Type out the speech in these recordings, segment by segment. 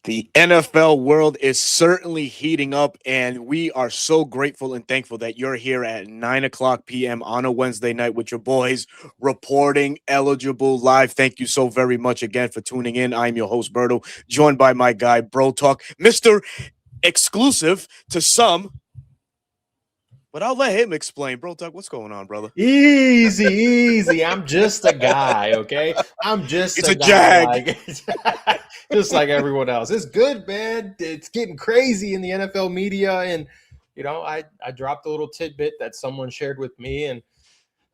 The NFL world is certainly heating up, and we are so grateful and thankful that you're here at 9 o'clock p.m. on a Wednesday night with your boys reporting eligible live. Thank you so very much again for tuning in. I'm your host, Berto, joined by my guy, Bro Talk, Mr. Exclusive to some, but I'll let him explain. Bro Talk, what's going on, brother? Easy, easy. I'm just a guy, okay? I'm just It's a a guy jag. like just like everyone else. It's good, man. It's getting crazy in the NFL media. And I dropped a little tidbit that someone shared with me, and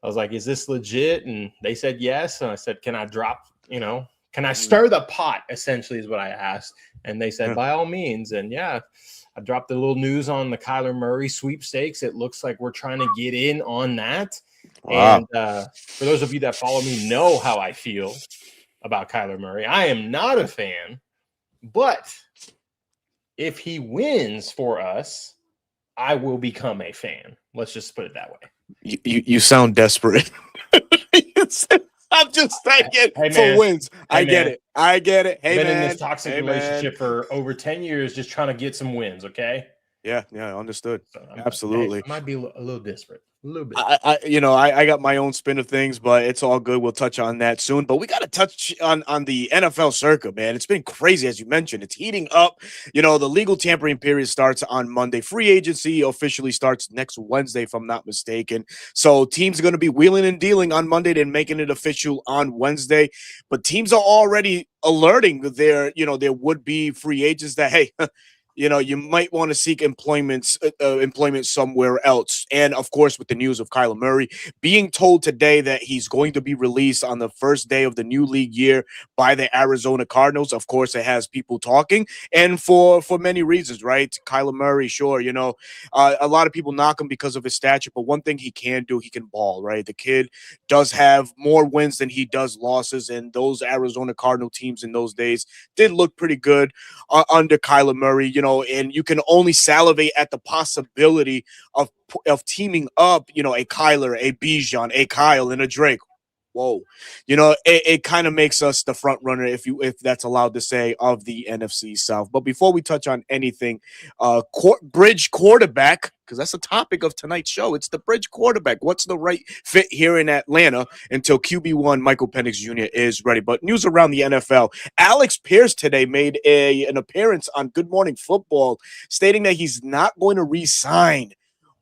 I was like, is this legit? And they said yes. And I said, can I can I stir the pot? Essentially is what I asked. And they said, Yeah. by all means. And yeah, I dropped a little news on the Kyler Murray sweepstakes. It looks like we're trying to get in on that. Wow. And for those of you that follow me know how I feel about Kyler Murray. I am not a fan, but if he wins for us, I will become a fan. Let's just put it that way. You sound desperate. I'm just saying Hey, for man. wins. I Hey, get man. it. I get it. Hey, Been man. in this toxic Hey, relationship man. for over 10 years, just trying to get some wins, okay? Yeah, understood. So Absolutely. I might be a little desperate. A little bit. I got my own spin of things, but it's all good. We'll touch on that soon. But we got to touch on the NFL circuit, man. It's been crazy, as you mentioned. It's heating up. The legal tampering period starts on Monday. Free agency officially starts next Wednesday, if I'm not mistaken. So teams are going to be wheeling and dealing on Monday, then making it official on Wednesday. But teams are already alerting their would-be free agents that, hey, you might want to seek employment somewhere else. And of course, with the news of Kyler Murray being told today that he's going to be released on the first day of the new league year by the Arizona Cardinals, of course, it has people talking, and for many reasons, right? Kyler Murray, sure, a lot of people knock him because of his stature, but one thing he can do, he can ball, right? The kid does have more wins than he does losses, and those Arizona Cardinal teams in those days did look pretty good under Kyler Murray, and you can only salivate at the possibility of teaming up, a Kyler, a Bijan, a Kyle, and a Drake. Whoa, it kind of makes us the front runner, if that's allowed to say, of the NFC South. But before we touch on anything, bridge quarterback, because that's the topic of tonight's show. It's the bridge quarterback. What's the right fit here in Atlanta until QB1 Michael Penix Jr. is ready? But news around the NFL. Alex Pierce today made an appearance on Good Morning Football, stating that he's not going to re-sign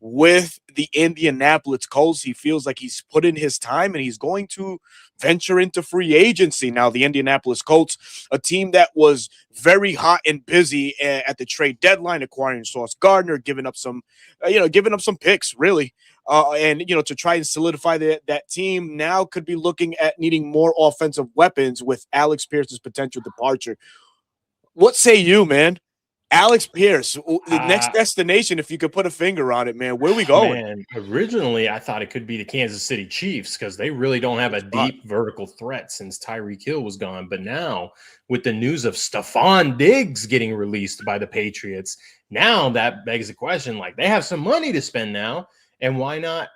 with the Indianapolis Colts. He feels like he's put in his time and he's going to venture into free agency. Now, the Indianapolis Colts, a team that was very hot and busy at the trade deadline, acquiring Sauce Gardner, giving up some picks, really. And to try and solidify that team, now could be looking at needing more offensive weapons with Alex Pierce's potential departure. What say you, man? Alex Pierce, the next Uh, destination, if you could put a finger on it, man, where are we going? Man, originally I thought it could be the Kansas City Chiefs because they really don't have Good a spot. deep vertical threat since Tyreek Hill was gone. But now, with the news of Stephon Diggs getting released by the Patriots, now that begs the question, like, they have some money to spend now, and why not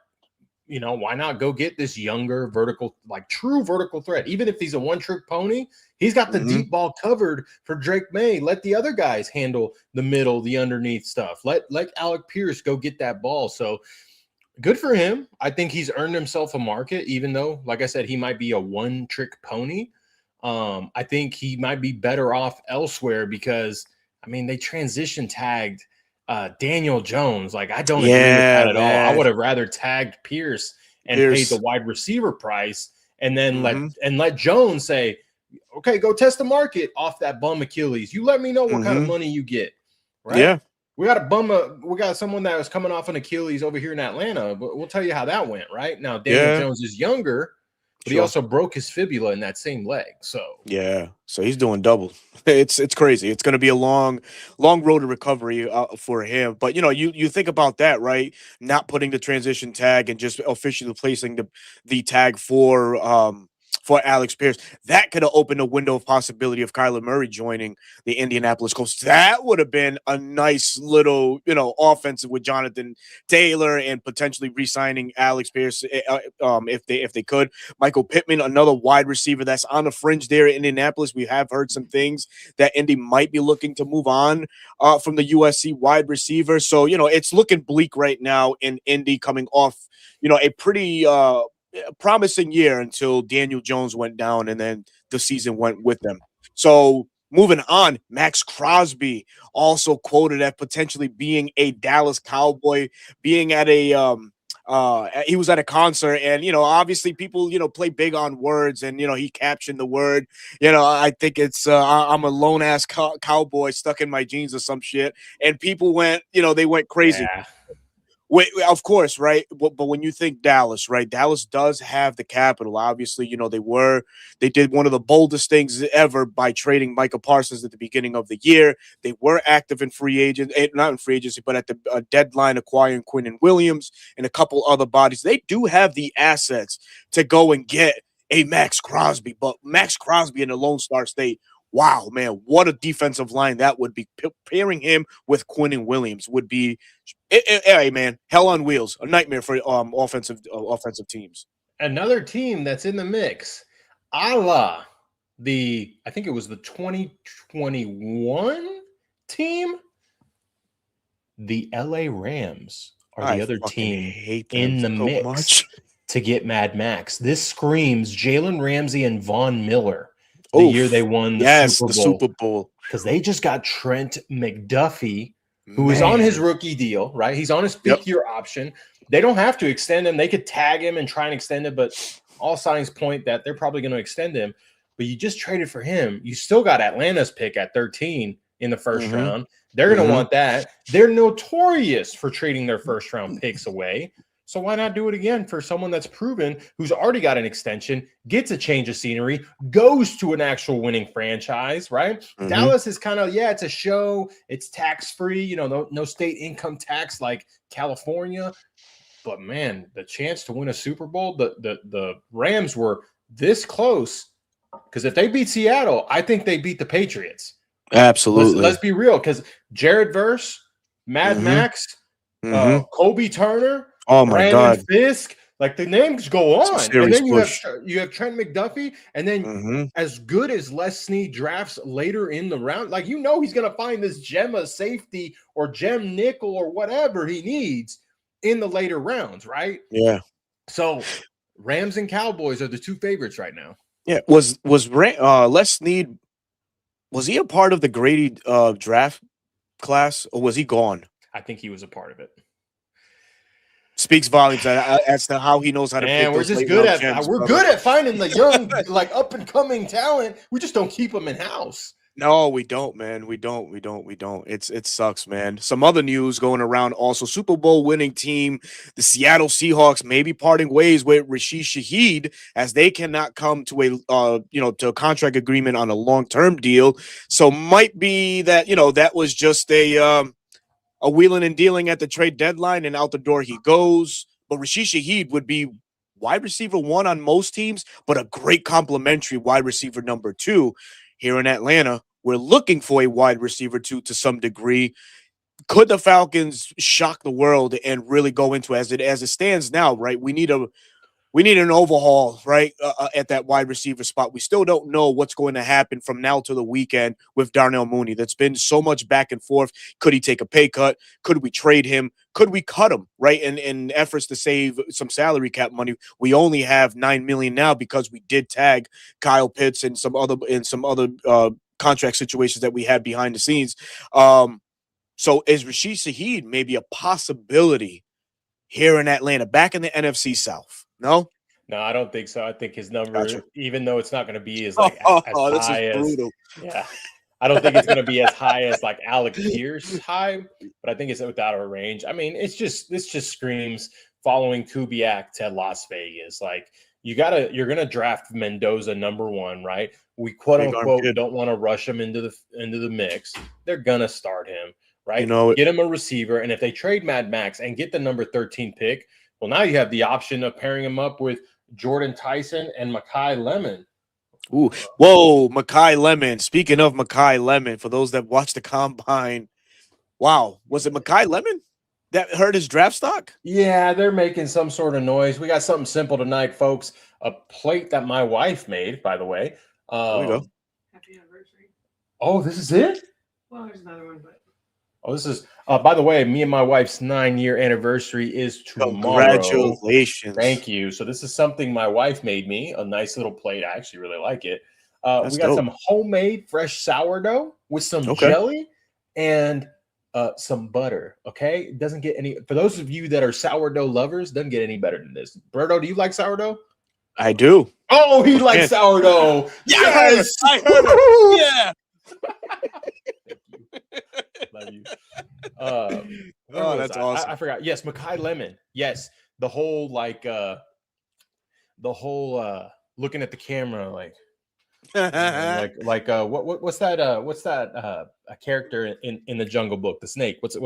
go get this younger true vertical threat? Even if he's a one-trick pony, he's got the deep ball covered for Drake May. Let the other guys handle the middle, the underneath stuff. Let Alec Pierce go get that ball. So good for him. I think he's earned himself a market, even though, like I said, he might be a one-trick pony. I think he might be better off elsewhere because, they transition tagged Daniel Jones. Like, I don't agree with Yeah, that at all. I man. would have rather tagged Pierce and paid the Pierce. wide receiver price and then Hmm. let Jones say, okay, go test the market off that bum Achilles. You let me know what kind of Hmm. money you get, right? Yeah, We got someone that was coming off an Achilles over here in Atlanta, but we'll tell you how that went, right? Now, Daniel yeah, Jones is younger, but he sure. also broke his fibula in that same leg. So Yeah, so he's doing double. It's crazy. It's going to be a long road to recovery for him. But you think about that, right? Not putting the transition tag and just officially placing the tag for for Alex Pierce. That could have opened a window of possibility of Kyler Murray joining the Indianapolis Colts. That would have been a nice little, offensive with Jonathan Taylor and potentially re-signing Alex Pierce if they could. Michael Pittman, another wide receiver that's on the fringe there in Indianapolis. We have heard some things that Indy might be looking to move on from the USC wide receiver. So, it's looking bleak right now in Indy coming off, a pretty promising year until Daniel Jones went down and then the season went with them. So moving on, Max Crosby also quoted as potentially being a Dallas Cowboy, being at he was at a concert and, obviously people, play big on words and, he captioned the word, I think it's, I'm a lone ass cowboy stuck in my jeans or some shit. And people went, they went crazy. Yeah. Wait, of course, right? But when you think Dallas, right? Dallas does have the capital. Obviously, they did one of the boldest things ever by trading Micah Parsons at the beginning of the year. They were active in not in free agency, but at the deadline acquiring Quinnen Williams and a couple other bodies. They do have the assets to go and get a Max Crosby, but Max Crosby in the Lone Star State. Wow, man, what a defensive line that would be. Pairing him with Quinnen Williams would be, hey, man, hell on wheels, a nightmare for offensive teams. Another team that's in the mix, I think it was the 2021 team, the LA Rams are the other team in the mix to get Mad Max. This screams Jalen Ramsey and Von Miller. The year they won the Super Bowl. Because they just got Trent McDuffie, who is on his rookie deal, right? He's on his fifth-year option. They don't have to extend him. They could tag him and try and extend it, but all signs point that they're probably going to extend him. But you just traded for him. You still got Atlanta's pick at 13 in the first round. They're going to want that. They're notorious for trading their first-round picks away. So why not do it again for someone that's proven, who's already got an extension, gets a change of scenery, goes to an actual winning franchise, right? Dallas is kind of, it's a show. It's tax-free, no state income tax like California. But, man, the chance to win a Super Bowl, the Rams were this close. Because if they beat Seattle, I think they beat the Patriots. Absolutely. Let's be real. Because Jared Verse, Mad Max, Kobe Turner, oh my God, Fisk, like the names go on, and then you have Trent McDuffie, and then as good as Les Snead drafts later in the round, like he's gonna find this gem of safety or gem nickel or whatever he needs in the later rounds, right? Yeah. So Rams and Cowboys are the two favorites right now. Yeah. Was Les Snead, was he a part of the Grady draft class or was he gone? I think he was a part of it. Speaks volumes as to how he knows how to pick those we're good at finding the young, like up and coming talent. We just don't keep them in house. No, we don't, man. We don't. It sucks, man. Some other news going around also. Super Bowl winning team, the Seattle Seahawks, may be parting ways with Rashid Shaheed as they cannot come to a contract agreement on a long-term deal. So might be that, that was just a wheeling and dealing at the trade deadline and out the door he goes. But Rashid Shaheed would be wide receiver 1 on most teams, but a great complimentary wide receiver number 2 here in Atlanta. We're looking for a wide receiver 2 to some degree. Could the Falcons shock the world and really go into as it stands now, right? We need an overhaul, right, at that wide receiver spot. We still don't know what's going to happen from now to the weekend with Darnell Mooney. That's been so much back and forth. Could he take a pay cut? Could we trade him? Could we cut him, right? In efforts to save some salary cap money, we only have $9 million now because we did tag Kyle Pitts and some other contract situations that we had behind the scenes. So is Rashid Shaheed maybe a possibility here in Atlanta, back in the NFC South? No, I don't think so. I think his number, even though it's not going to be as this high is brutal. I don't think it's going to be as high as like Alec Pierce high, but I think it's without a range. I mean, this just screams following Kubiak to Las Vegas. Like you're going to draft Mendoza number 1, right? We quote unquote don't want to rush him into the mix. They're going to start him, right? Get him a receiver, and if they trade Mad Max and get the number 13 pick. Well, now you have the option of pairing him up with Jordan Tyson and Makai Lemon. Ooh, whoa, Makai Lemon. Speaking of Makai Lemon, for those that watch the combine, wow, was it Makai Lemon that hurt his draft stock? Yeah, they're making some sort of noise. We got something simple tonight, folks. A plate that my wife made, by the way. There we go. Happy anniversary. Oh, this is it? Well, there's another one, but Oh, this is, by the way, me and my wife's 9-year anniversary is tomorrow. Congratulations. Thank you. So this is something my wife made me, a nice little plate. I actually really like it. We got dope. some homemade fresh sourdough with some jelly and some butter. Okay. It doesn't get any, for those of you that are sourdough lovers, doesn't get any better than this. Berto, do you like sourdough? I do. Oh, he likes sourdough. Yes. I heard it. Yeah. Love you. Oh, that's awesome. I forgot. Yes, Makai Lemon. Yes, the whole looking at the camera like what's that a character in the Jungle Book, the snake? What's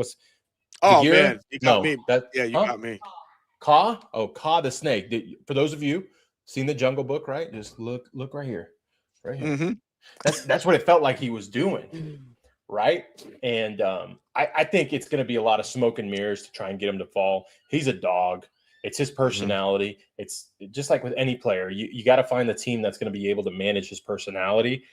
Oh Bagheera? man, you got me. You got me. Ka? Oh, Ka the snake. For those of you seen the Jungle Book, right? Just look right here. Right here. Mm-hmm. That's what it felt like he was doing. Right. And I think it's going to be a lot of smoke and mirrors to try and get him to fall. He's a dog. It's his personality. Mm-hmm. It's just like with any player. You got to find the team that's going to be able to manage his personality,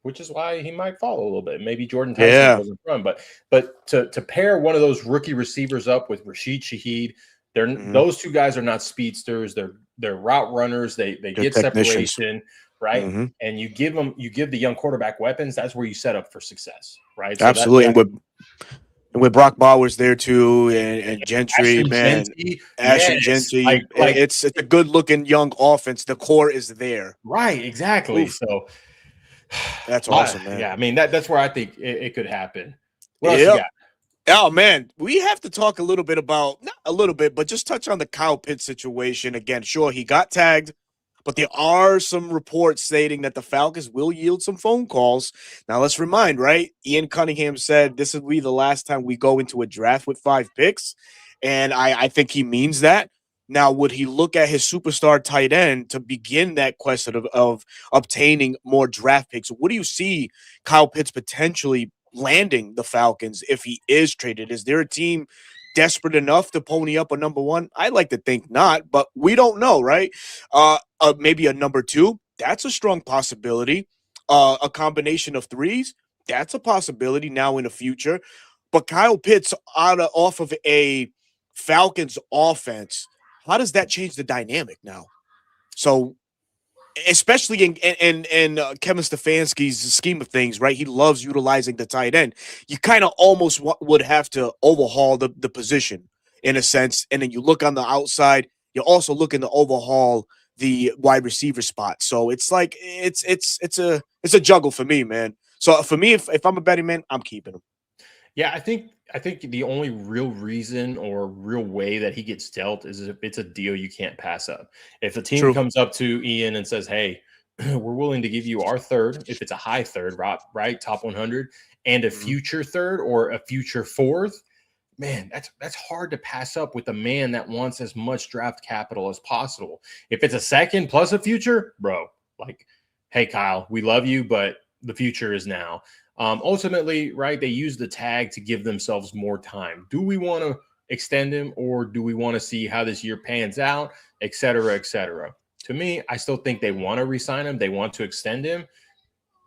which is why he might fall a little bit. Maybe Jordan Tyson wasn't from, but to pair one of those rookie receivers up with Rashid Shaheed, those two guys are not speedsters. They're route runners. They get separation. Right. Mm-hmm. And you give the young quarterback weapons. That's where you set up for success. Right. So absolutely. And with Brock Bowers there too, and Gentry, Ashton Gentry. Like it's a good looking young offense. The core is there. Right. Exactly. Oof. So that's awesome, man. Yeah. I mean, that's where I think it could happen. What else you got? Oh man, we have to talk a little bit about, not a little bit, but just touch on the Kyle Pitts situation again. Sure, he got tagged, but there are some reports stating that the Falcons will yield some phone calls. Now, let's remind, right? Ian Cunningham said this will be the last time we go into a draft with 5 picks, and I think he means that. Now, would he look at his superstar tight end to begin that quest of obtaining more draft picks? What do you see Kyle Pitts potentially landing the Falcons if he is traded? Is there a team desperate enough to pony up a number 1? I like to think not, but we don't know, right? Maybe a number 2, that's a strong possibility. A combination of 3s, that's a possibility now in the future. But Kyle Pitts off of a Falcons offense, how does that change the dynamic now? So, especially in Kevin Stefanski's scheme of things, right? He loves utilizing the tight end. You kind of almost would have to overhaul the position in a sense. And then you look on the outside, you're also looking to overhaul the wide receiver spot. So it's like it's a juggle for me, man. So for me, if I'm a betting man, I'm keeping him. Yeah, I think the only real reason or real way that he gets dealt is if it's a deal you can't pass up. If a team comes up to Ian and says, "Hey, we're willing to give you our third, if it's a high third, right, top 100, and a future third or a future 4th," man, that's hard to pass up with a man that wants as much draft capital as possible. If it's a second plus a future, bro, like, hey, Kyle, we love you, but the future is now. Ultimately, right, they use the tag to give themselves more time. Do we want to extend him, or do we want to see how this year pans out, et cetera, et cetera? To me, I still think they want to re-sign him. They want to extend him,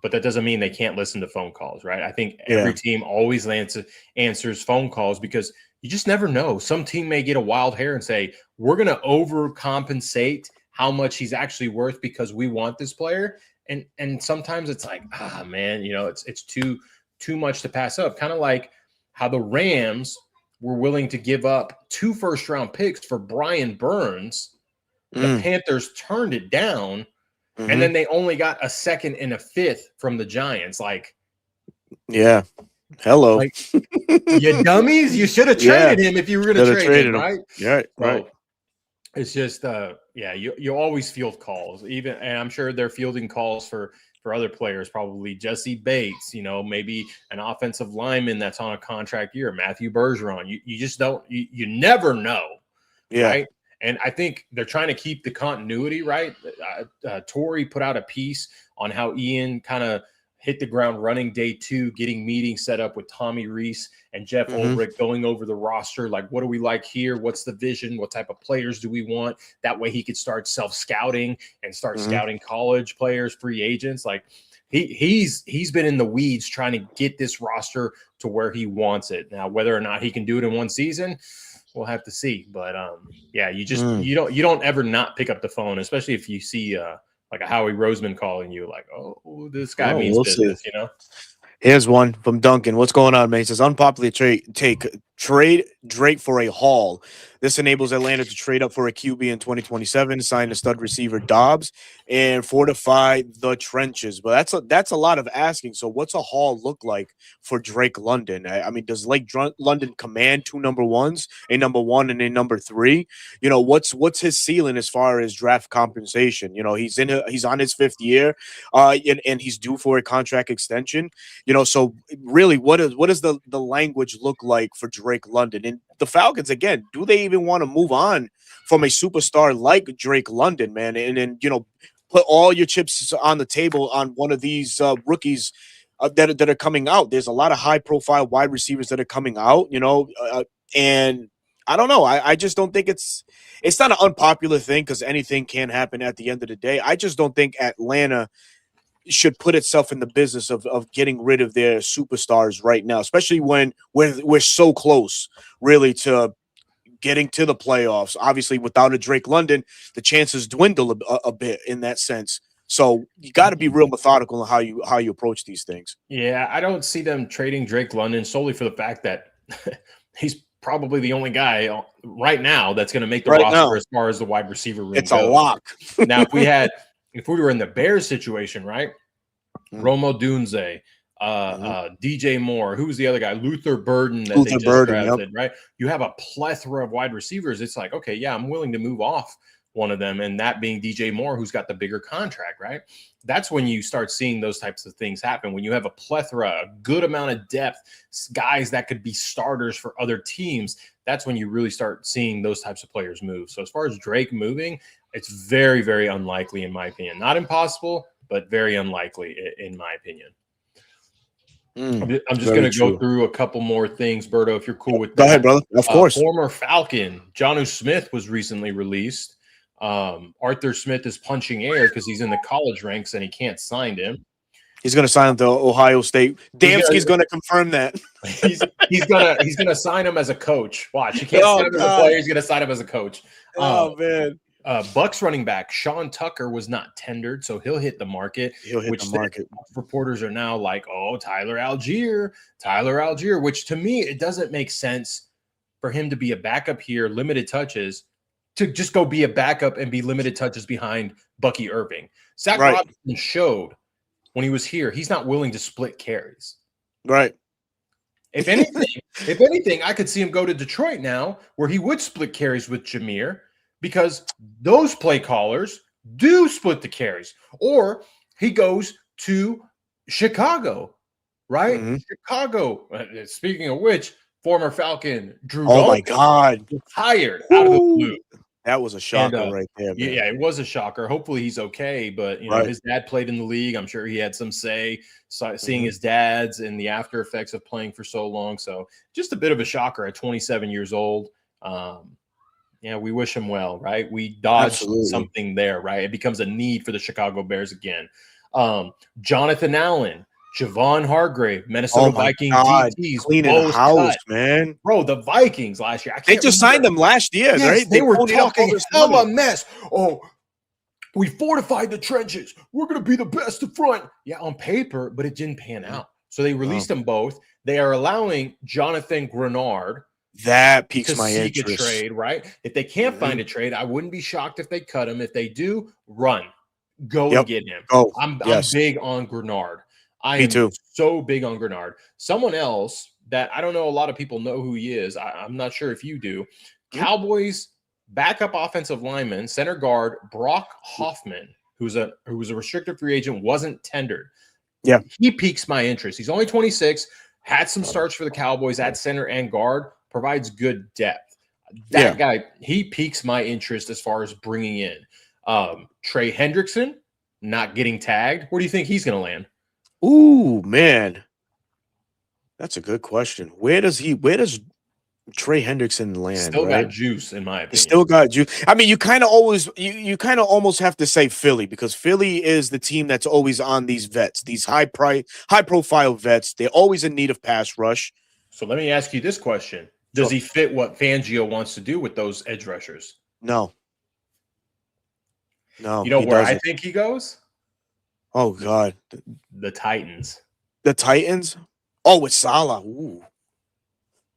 but that doesn't mean they can't listen to phone calls, right? I think every team always answers phone calls because you just never know. Some team may get a wild hair and say, we're going to overcompensate how much he's actually worth because we want this player. And sometimes it's like, man, it's too much to pass up. Kind of like how the Rams were willing to give up 2 first-round picks for Brian Burns. The Panthers turned it down, and then they only got a 2nd and a 5th from the Giants. Like, yeah, hello, like, you dummies! You should have traded him if you were going to trade him, right? Yeah, right. It's just, you always field calls, and I'm sure they're fielding calls for other players, probably Jesse Bates, maybe an offensive lineman that's on a contract year, Matthew Bergeron. You just don't, you never know, right? And I think they're trying to keep the continuity, right? Tori put out a piece on how Ian kind of hit the ground running day 2, getting meetings set up with Tommy Reese and Jeff Ulbrich, going over the roster. Like, what do we like here? What's the vision? What type of players do we want? That way he could start self-scouting and start scouting college players, free agents. Like, he's been in the weeds trying to get this roster to where he wants it. Now, whether or not he can do it in one season, we'll have to see. But yeah, you just you don't ever not pick up the phone, especially if you see like a Howie Roseman calling you, like, oh, this guy means business, you know? Here's one from Duncan. What's going on, man? He says, unpopular take trade Drake for a haul. This enables Atlanta to trade up for a QB in 2027, sign a stud receiver Dobbs, and fortify the trenches. But that's a lot of asking. So what's a haul look like for Drake London? I mean, does London command 2 number ones, a number 1 and a number 3? You know, what's his ceiling as far as draft compensation? You know, he's on his 5th year, and he's due for a contract extension. You know, so really, what does the language look like for Drake London? And the Falcons, again, do they even want to move on from a superstar like Drake London, man? And you know, put all your chips on the table on one of these rookies that are coming out. There's a lot of high profile wide receivers that are coming out, you know, and I don't know. I just don't think it's not an unpopular thing, because anything can happen at the end of the day. I just don't think Atlanta should put itself in the business of getting rid of their superstars right now, especially when we're so close really to getting to the playoffs. Obviously, without a Drake London, the chances dwindle a bit in that sense. So you got to be real methodical in how you approach these things. Yeah, I don't see them trading Drake London solely for the fact that he's probably the only guy right now that's going to make the roster as far as the wide receiver room goes. A lock. Now, if we were in the Bears situation, right? Romo Dunze, DJ Moore, who was the other guy? Luther Burden that they just drafted, right? You have a plethora of wide receivers. It's like, okay, yeah, I'm willing to move off one of them, and that being DJ Moore, who's got the bigger contract, right? That's when you start seeing those types of things happen. When you have a plethora, a good amount of depth, guys that could be starters for other teams, that's when you really start seeing those types of players move. So as far as Drake moving, it's very, very unlikely in my opinion. Not impossible, but very unlikely in my opinion. I'm just going to go through a couple more things, Berto, if you're cool with that. Go ahead, brother. Of course. Former Falcon, Jonnu Smith was recently released. Arthur Smith is punching air because he's in the college ranks and he can't sign him. He's going to sign him to Ohio State. Damski's going to confirm that. He's gonna sign him as a coach. Watch, he can't sign him as a player. He's going to sign him as a coach. Oh man. Bucks running back Sean Tucker was not tendered, so he'll hit the market. Reporters are now like, oh, Tyler Algier, which to me, it doesn't make sense for him to be a backup here, limited touches, to just go be a backup and be limited touches behind Bucky Irving. Zach Robinson showed when he was here, he's not willing to split carries. Right. If anything, I could see him go to Detroit now, where he would split carries with Jameer, because those play callers do split the carries. Or he goes to Chicago, right? Chicago. Speaking of which, former Falcon Drew Dalton, my God, retired out of the blue. That was a shocker right there, man. Yeah, it was a shocker. Hopefully he's okay, but you know, his dad played in the league. I'm sure he had some say, seeing his dad's and the after effects of playing for so long. So just a bit of a shocker at 27 years old. Yeah, we wish him well, right? We dodged something there, right? It becomes a need for the Chicago Bears again. Jonathan Allen, Javon Hargrave, Minnesota Vikings DTs, cleaning house, man. Bro, the Vikings last year. They just signed them last year, right? They were talking hella mess. Oh, we fortified the trenches. We're going to be the best up front. Yeah, on paper, but it didn't pan out. So they released them both. They are allowing Jonathan Grenard that piques my interest. A trade, right? If they can't find a trade, I wouldn't be shocked if they cut him. If they do, run. Go and get him. I'm big on Grenard. I am so big on Grenard. Someone else that I don't know a lot of people know who he is. I'm not sure if you do. Cowboys backup offensive lineman, center guard Brock Hoffman, who's a restricted free agent, wasn't tendered. Yeah. He piques my interest. He's only 26, had some starts for the Cowboys at center and guard, provides good depth. That guy, he piques my interest as far as bringing in Trey Hendrickson, not getting tagged. Where do you think he's going to land? Ooh, man. That's a good question. Where does Trey Hendrickson land? Still right? got juice, in my opinion. He still got juice. I mean, you kind of almost have to say Philly, because Philly is the team that's always on these vets, these high profile vets. They're always in need of pass rush. So let me ask you this question. Does he fit what Fangio wants to do with those edge rushers? No. You know where I think he goes? Oh, God. The Titans. The Titans? Oh, with Salah. Ooh.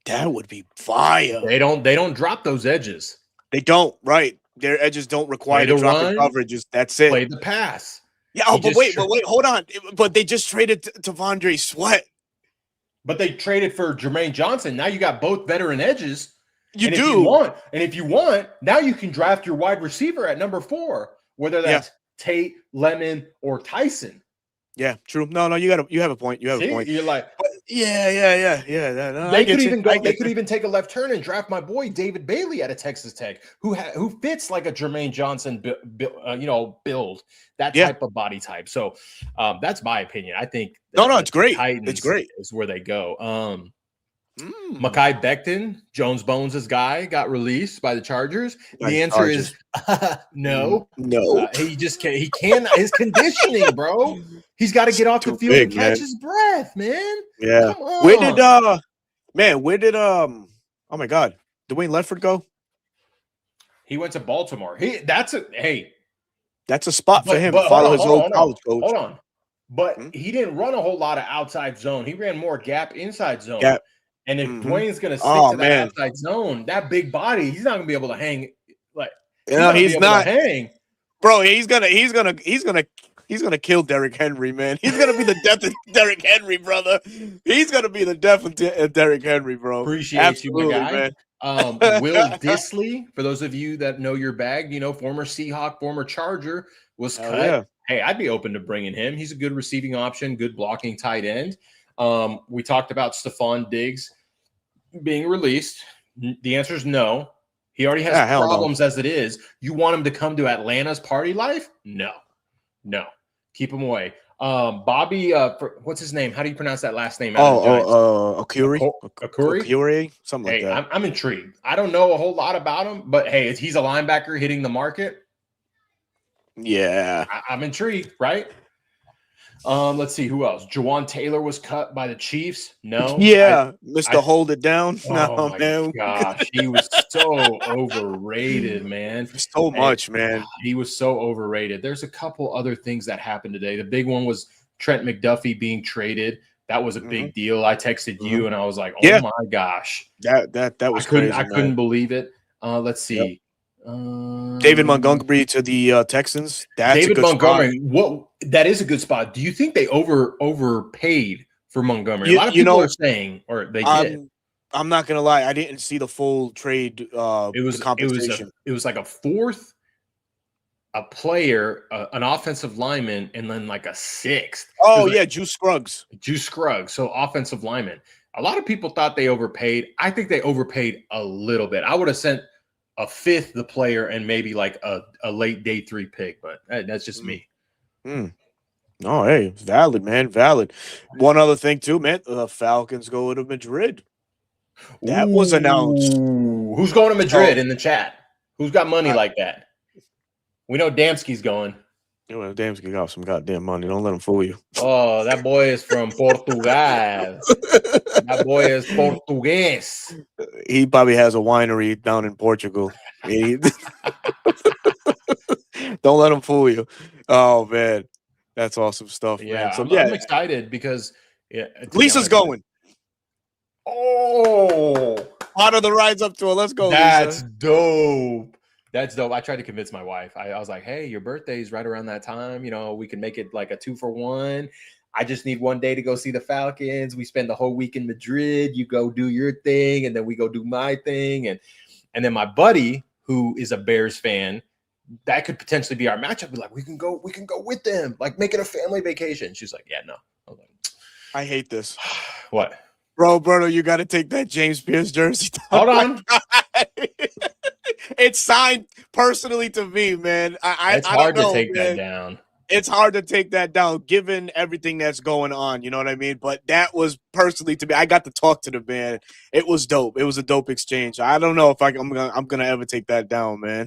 That would be fire. They don't drop those edges. They don't, right. Their edges don't require the dropping coverages. That's it. Play the pass. Yeah, but wait, hold on. But they just traded T'Vondre Sweat. But they traded for Jermaine Johnson. Now you got both veteran edges. You and do. If you want, now you can draft your wide receiver at number 4, whether that's Tate, Lemon, or Tyson. Yeah, true. No, you have a point. You have a point. You're like, yeah. No, they could even take a left turn and draft my boy David Bailey out of Texas Tech, who fits like a Jermaine Johnson, build, that type of body type. So that's my opinion. I think it's great. Titans it's great. Is where they go. Mekhi Becton, Jones Bones' guy, got released by the Chargers. The answer is no. He just can't. He can't. His conditioning, bro. He's got to get off the field and catch his breath, man. Yeah. Where did oh my God, Dwayne Ledford go? He went to Baltimore. That's a spot for him. Follow his old college coach. Hold on. But he didn't run a whole lot of outside zone. He ran more gap inside zone. Gap. And if Dwayne's going to stick to that outside zone, that big body, he's not going to be able to hang. He's not hang, bro. He's gonna kill Derrick Henry, man. He's gonna be the death of Derrick Henry, brother. He's gonna be the death of Derrick Henry, bro. Appreciate you, my guy. Man. Will Dissly, for those of you that know your bag, former Seahawk, former Charger, was cut. Yeah. Hey, I'd be open to bringing him. He's a good receiving option, good blocking tight end. We talked about Stephon Diggs being released. The answer is no. He already has problems as it is. You want him to come to Atlanta's party life? No. Keep him away. Bobby, what's his name? How do you pronounce that last name? Okuri? Okuri? Something like that. I'm intrigued. I don't know a whole lot about him, but hey, he's a linebacker hitting the market. Yeah. I'm intrigued, right? Let's see who else. Jawan Taylor was cut by the Chiefs. No. Yeah. Mr. Hold It Down. Oh my man. Gosh, he was so overrated, man. So much, man. He was so overrated. There's a couple other things that happened today. The big one was Trent McDuffie being traded. That was a big deal. I texted you and I was like, "Oh my gosh." That was crazy. I couldn't believe it. Let's see. Yep. David Montgomery to the Texans. That's David a good Montgomery. Spot. That is a good spot. Do you think they overpaid for Montgomery? A lot of people are saying, or they did. I'm not gonna lie. I didn't see the full trade. It was compensation. It was like a fourth, a player, an offensive lineman, and then like a sixth. Oh yeah, Juice Scruggs. So offensive lineman. A lot of people thought they overpaid. I think they overpaid a little bit. I would have sent a fifth the player and maybe like a late day 3 pick, but that's just me. Oh, hey, valid, man, valid. One other thing too, man. The Falcons go to Madrid. That was announced. Who's going to Madrid in the chat? Who's got money like that? We know Damski's going. Well, Damski got some goddamn money. Don't let him fool you. Oh, that boy is from Portugal. That boy is Portuguese. He probably has a winery down in Portugal. Don't let him fool you. Oh man, that's awesome stuff, man. So I'm excited because Lisa's going. Oh, out of the rides up to it. Let's go. That's Lisa. Dope. That's dope. I tried to convince my wife. I was like, hey, your birthday's right around that time. We can make it like a 2-for-1. I just need one day to go see the Falcons. We spend the whole week in Madrid. You go do your thing, and then we go do my thing. And then my buddy, who is a Bears fan, that could potentially be our matchup. Be like, we can go with them, like make it a family vacation. She's like, yeah, no. I was like, I hate this. What? Bro, you got to take that James Pierce jersey. Hold on. It's signed personally to me, man. It's I don't hard to know, take that man. down. It's hard to take that down given everything that's going on. You know what I mean? But that was personally to me. I got to talk to the man. It was dope. It was a dope exchange. I don't know if I'm gonna ever take that down, man.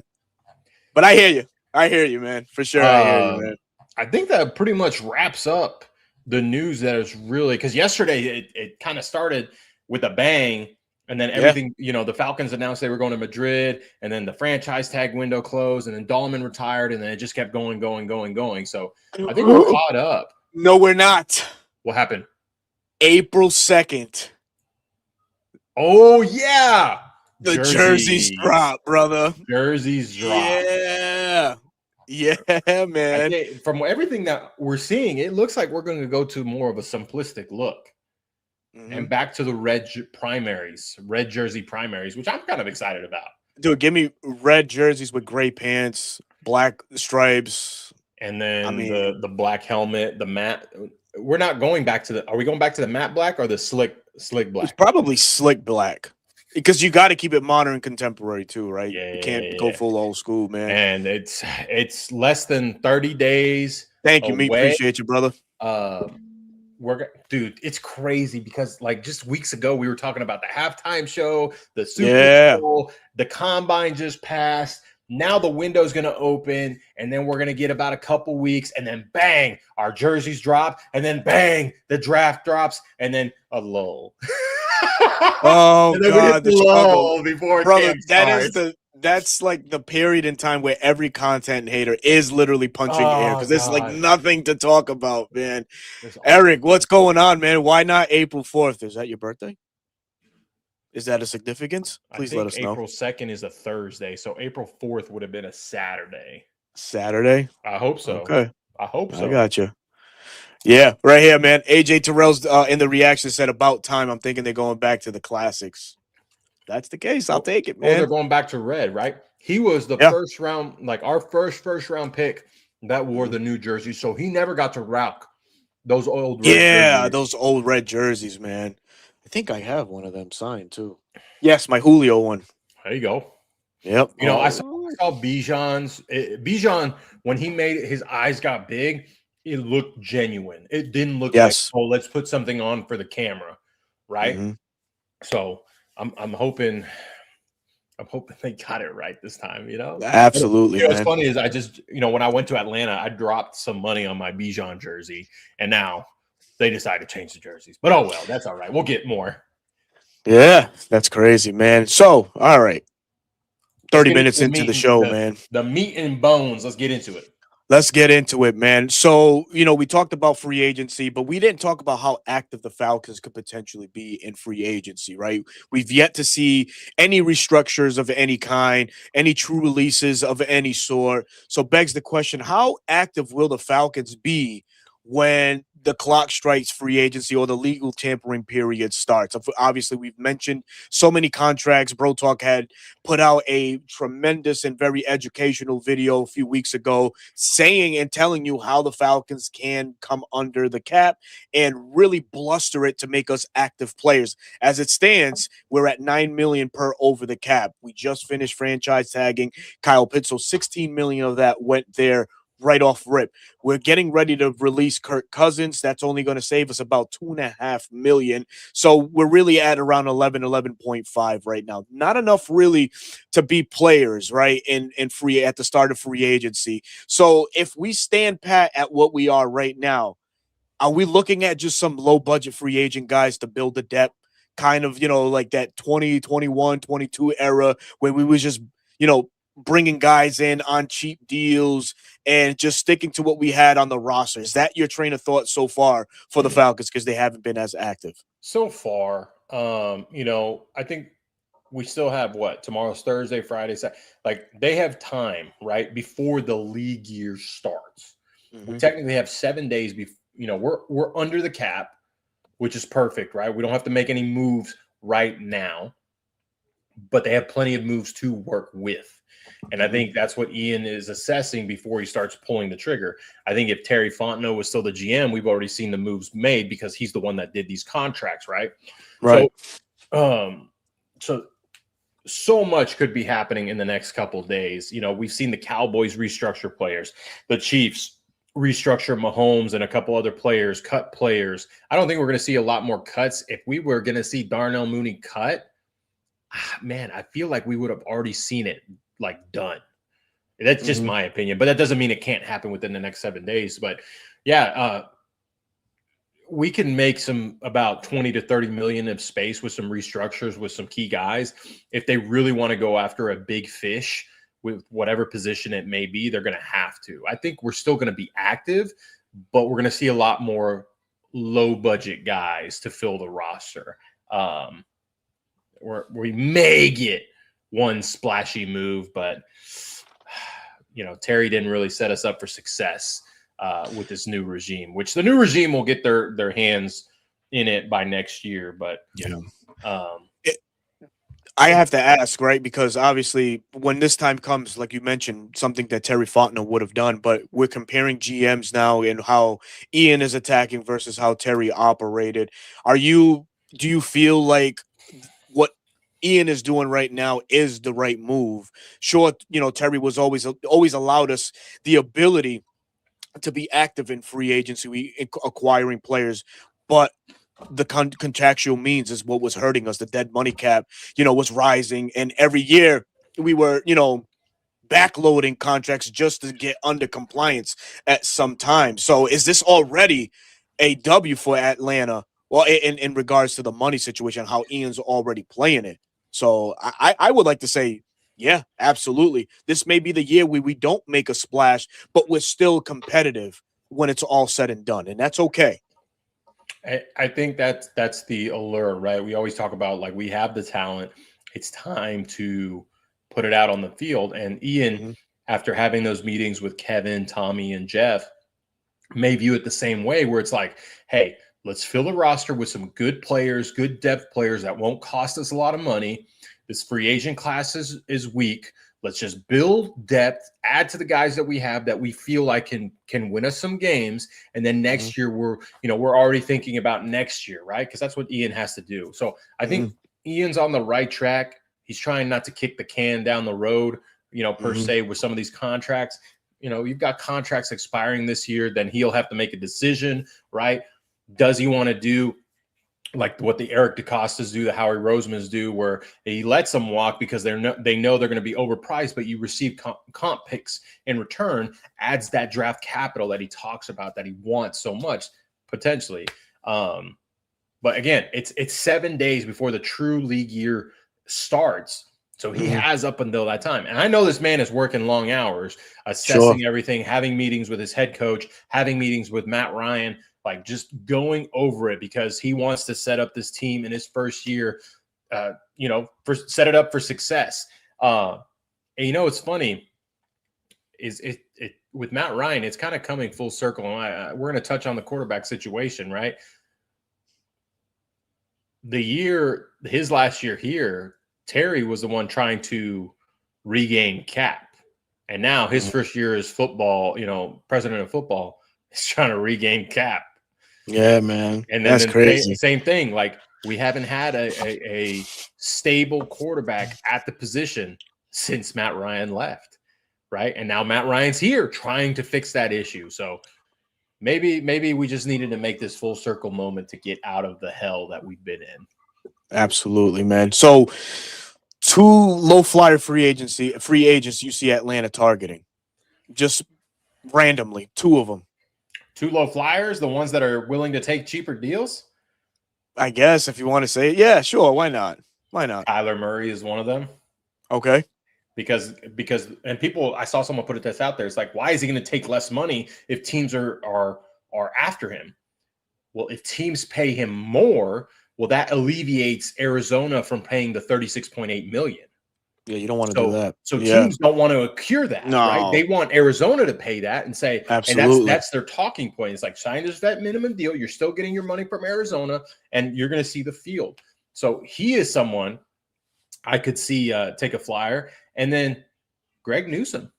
But I hear you. I hear you, man. For sure, I hear you, man. I think that pretty much wraps up the news that is really, because yesterday it kind of started with a bang, and then everything, the Falcons announced they were going to Madrid, and then the franchise tag window closed, and then Dahlman retired, and then it just kept going. So I think we're caught up. No, we're not. What happened? April 2nd. Oh, yeah. The jerseys drop, brother. Jerseys drop. Yeah. Yeah, man. From everything that we're seeing, it looks like we're going to go to more of a simplistic look. And back to the red jersey primaries, which I'm kind of excited about. Dude, give me red jerseys with gray pants, black stripes. And then the black helmet, the matte. We're not going back to are we going back to the matte black or the slick black? It's probably slick black. Because you got to keep it modern and contemporary too, right? Yeah, you can't go full old school, man. And it's less than 30 days. Thank you, me. Appreciate you, brother. Dude, it's crazy because like just weeks ago we were talking about the halftime show, the Super Bowl, the combine just passed. Now the window's going to open, and then we're going to get about a couple weeks, and then bang, our jerseys drop, and then bang, the draft drops, and then a lull. Oh God, the lull before brother, that's like the period in time where every content hater is literally punching air because there's like nothing to talk about, man. Eric, what's going on, man? Why not April 4th? Is that your birthday? Is that a significance? Please let us know. April 2nd is a Thursday, so April 4th would have been a Saturday. Saturday? I hope so. Okay. I hope so. I got you. Yeah, right here, man. AJ Terrell's in the reaction said about time. I'm thinking they're going back to the classics. That's the case. I'll take it, man. They're going back to red, right? He was the first round, like our first round pick that wore the new jersey, so he never got to rock those old red jerseys. Those old red jerseys, man. I think I have one of them signed too. Yes, my Julio one. There you go. Yep. I saw Bijan's. Bijan, when he made it, his eyes got big. It looked genuine. It didn't look like, oh, let's put something on for the camera, right? So I'm hoping they got it right this time, Absolutely. What's funny is I just, when I went to Atlanta, I dropped some money on my Bijan jersey, and now they decided to change the jerseys. But oh well, that's all right. We'll get more. Yeah, that's crazy, man. So, all right. 30 minutes into the show, man. The meat and bones. Let's get into it. Let's get into it, man. So, we talked about free agency, but we didn't talk about how active the Falcons could potentially be in free agency, right? We've yet to see any restructures of any kind, any true releases of any sort. So begs the question, how active will the Falcons be when the clock strikes free agency or the legal tampering period starts? Obviously, we've mentioned so many contracts. Bro Talk had put out a tremendous and very educational video a few weeks ago saying and telling you how the Falcons can come under the cap and really bluster it to make us active players. As it stands, we're at $9 million per over the cap. We just finished franchise tagging Kyle Pitts, so $16 million of that went there right off rip. We're getting ready to release Kirk Cousins. That's only going to save us about $2.5 million. So we're really at around 11.5 right now. Not enough really to be players, right? In free at the start of free agency. So if we stand pat at what we are right now, are we looking at just some low budget free agent guys to build the depth? Kind of, like that 2021, 22 era where we was just, bringing guys in on cheap deals and just sticking to what we had on the roster. Is that your train of thought so far for the Falcons because they haven't been as active? So far, I think we still have tomorrow's Thursday, Friday, Saturday. Like they have time, right, before the league year starts. We technically have 7 days before, we're under the cap, which is perfect, right? We don't have to make any moves right now, but they have plenty of moves to work with. And I think that's what Ian is assessing before he starts pulling the trigger. I think if Terry Fontenot was still the GM, we've already seen the moves made because he's the one that did these contracts, right? Right. So so much could be happening in the next couple of days. You know, we've seen the Cowboys restructure players, the Chiefs restructure Mahomes and a couple other players, cut players. I don't think we're going to see a lot more cuts. If we were going to see Darnell Mooney cut, man, I feel like we would have already seen it like done. That's just my opinion, but that doesn't mean it can't happen within the next 7 days. But yeah, we can make some about 20 to 30 million of space with some restructures with some key guys. If they really want to go after a big fish with whatever position it may be, they're going to have to. I think we're still going to be active, but we're going to see a lot more low budget guys to fill the roster. We may get one splashy move, but you know, Terry didn't really set us up for success with this new regime, which the new regime will get their hands in it by next year. But I have to ask, right? Because obviously when this time comes, like you mentioned, something that Terry Fontenot would have done, but we're comparing GMs now and how Ian is attacking versus how Terry operated. Do you feel like what Ian is doing right now is the right move? Sure, you know, Terry was always allowed us the ability to be active in free agency, acquiring players, but the contractual means is what was hurting us. The dead money cap, you know, was rising, and every year we were, you know, backloading contracts just to get under compliance at some time. So is this already a W for Atlanta? Well, in regards to the money situation, how Ian's already playing it. So I would like to say, yeah, absolutely. This may be the year where we don't make a splash, but we're still competitive when it's all said and done, and that's okay. I think that's the allure, right? We always talk about like we have the talent. It's time to put it out on the field. And Ian, after having those meetings with Kevin, Tommy, and Jeff, may view it the same way, where it's like, hey, let's fill the roster with some good players, good depth players that won't cost us a lot of money. This free agent class is weak. Let's just build depth, add to the guys that we have that we feel like can win us some games. And then next year we're already thinking about next year, right? Because that's what Ian has to do. So I think Ian's on the right track. He's trying not to kick the can down the road, you know, per se with some of these contracts. You know, you've got contracts expiring this year, then he'll have to make a decision, right? Does he want to do like what the Eric DeCostas do, the Howie Rosemans do, where he lets them walk because they know they're going to be overpriced, but you receive comp picks in return, adds that draft capital that he talks about that he wants so much potentially. But again, it's 7 days before the true league year starts. So he has up until that time. And I know this man is working long hours, assessing everything, having meetings with his head coach, having meetings with Matt Ryan, like just going over it because he wants to set up this team in his first year, set it up for success. And you know, it's funny is it with Matt Ryan, it's kind of coming full circle. And we're going to touch on the quarterback situation, right? His last year here, Terry was the one trying to regain cap. And now his first year as football, you know, president of football is trying to regain cap. Yeah, man. And then that's crazy. Same thing. Like we haven't had a stable quarterback at the position since Matt Ryan left. Right. And now Matt Ryan's here trying to fix that issue. So maybe we just needed to make this full circle moment to get out of the hell that we've been in. Absolutely, man. So 2 low flyer free agents you see Atlanta targeting just randomly, 2 of them. 2 low flyers, the ones that are willing to take cheaper deals? I guess if you want to say it. Yeah, sure. Why not? Kyler Murray is one of them. Okay. Because and people, I saw someone put this out there. It's like, why is he going to take less money if teams are after him? Well, if teams pay him more, well, that alleviates Arizona from paying the $36.8 million. Yeah, you don't want to do that. So teams don't want to cure that, right? They want Arizona to pay that and say, absolutely. And that's their talking point. It's like, sign this vet minimum deal. You're still getting your money from Arizona, and you're going to see the field. So he is someone I could see take a flyer. And then Greg Newsome.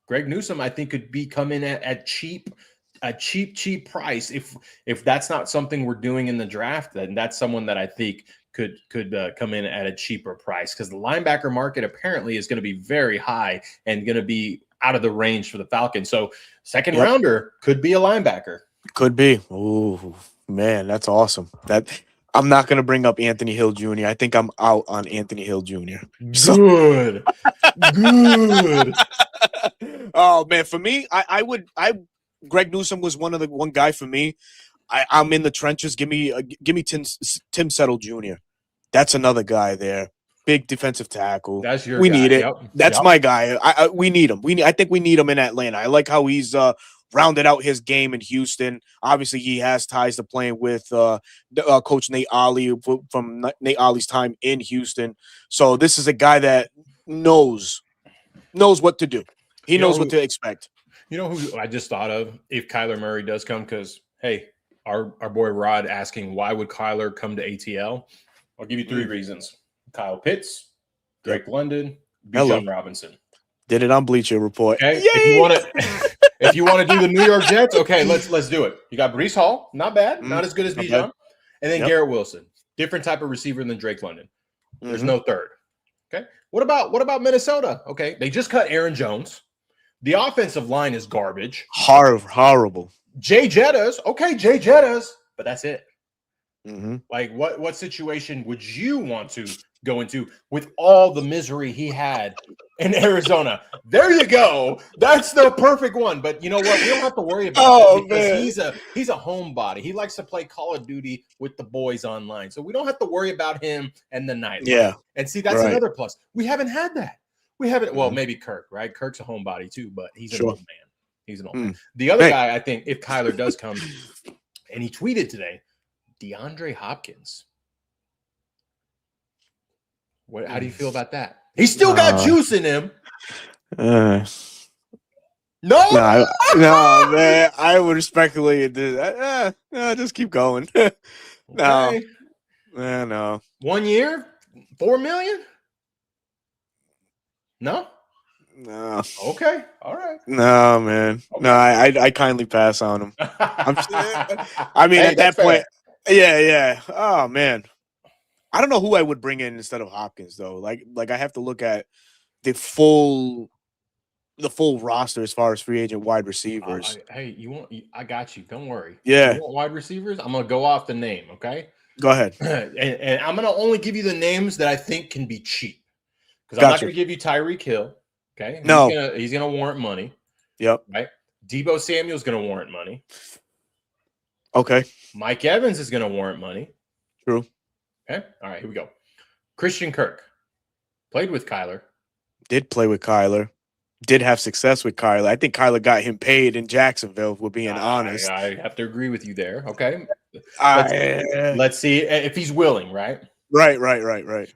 Greg Newsome, I think, could be coming at a cheap price. If that's not something we're doing in the draft, then that's someone that I think could come in at a cheaper price, because the linebacker market apparently is going to be very high and going to be out of the range for the Falcons. So second rounder could be a linebacker. Could be. Oh man, that's awesome. I'm not going to bring up Anthony Hill Jr. I think I'm out on Anthony Hill Jr. Good. Good. Oh man, for me, Greg Newsome was one guy for me. I'm in the trenches. Give me Tim Settle Jr. That's another guy there. Big defensive tackle. That's your we guy. need it. Yep. That's my guy. We need him. I think we need him in Atlanta. I like how he's rounded out his game in Houston. Obviously, he has ties to playing with Coach Nate Ollie from Nate Ollie's time in Houston. So this is a guy that knows what to do. He knows what to expect. You know who I just thought of if Kyler Murray does come? Because, hey, our boy Rod asking, why would Kyler come to ATL? I'll give you 3 reasons. Kyle Pitts, Drake London, Bijan Robinson. Did it on Bleacher Report. Okay. If you want to do the New York Jets, okay, let's do it. You got Breece Hall, not bad, not as good as Bijan. And then Garrett Wilson, different type of receiver than Drake London. There's no third. Okay. What about Minnesota? Okay. They just cut Aaron Jones. The offensive line is garbage. Horrible. Jay Jettas. Okay, Jay Jettas, but that's it. Mm-hmm. Like, what situation would you want to go into with all the misery he had in Arizona? There you go. That's the perfect one. But you know what? We don't have to worry about it because he's a homebody. He likes to play Call of Duty with the boys online. So we don't have to worry about him and the night. Yeah. And see, that's another plus. We haven't had that. We haven't. Well, maybe Kirk, right? Kirk's a homebody too, but he's an old man. He's an old man. The other guy, I think, if Kyler does come, and he tweeted today, DeAndre Hopkins. How do you feel about that? He's still got juice in him. No, man. I would respectfully just keep going. No. Okay. No. 1 year, $4 million? No. Okay. All right. No, man. Okay. No, I kindly pass on him. I mean, at that point, yeah. Oh man, I don't know who I would bring in instead of Hopkins though. Like I have to look at the full roster as far as free agent wide receivers. I got you. Don't worry. Yeah. You want wide receivers? I'm gonna go off the name. Okay. Go ahead. and I'm gonna only give you the names that I think can be cheap. Because I'm not going to give you Tyreek Hill. Okay. He's gonna warrant money. Yep. Right. Debo Samuel's going to warrant money. Okay. Mike Evans is going to warrant money. True. Okay. All right. Here we go. Christian Kirk played with Kyler. Did play with Kyler. Did have success with Kyler. I think Kyler got him paid in Jacksonville, if we're being honest. I have to agree with you there. Okay. Let's see if he's willing, right? Right.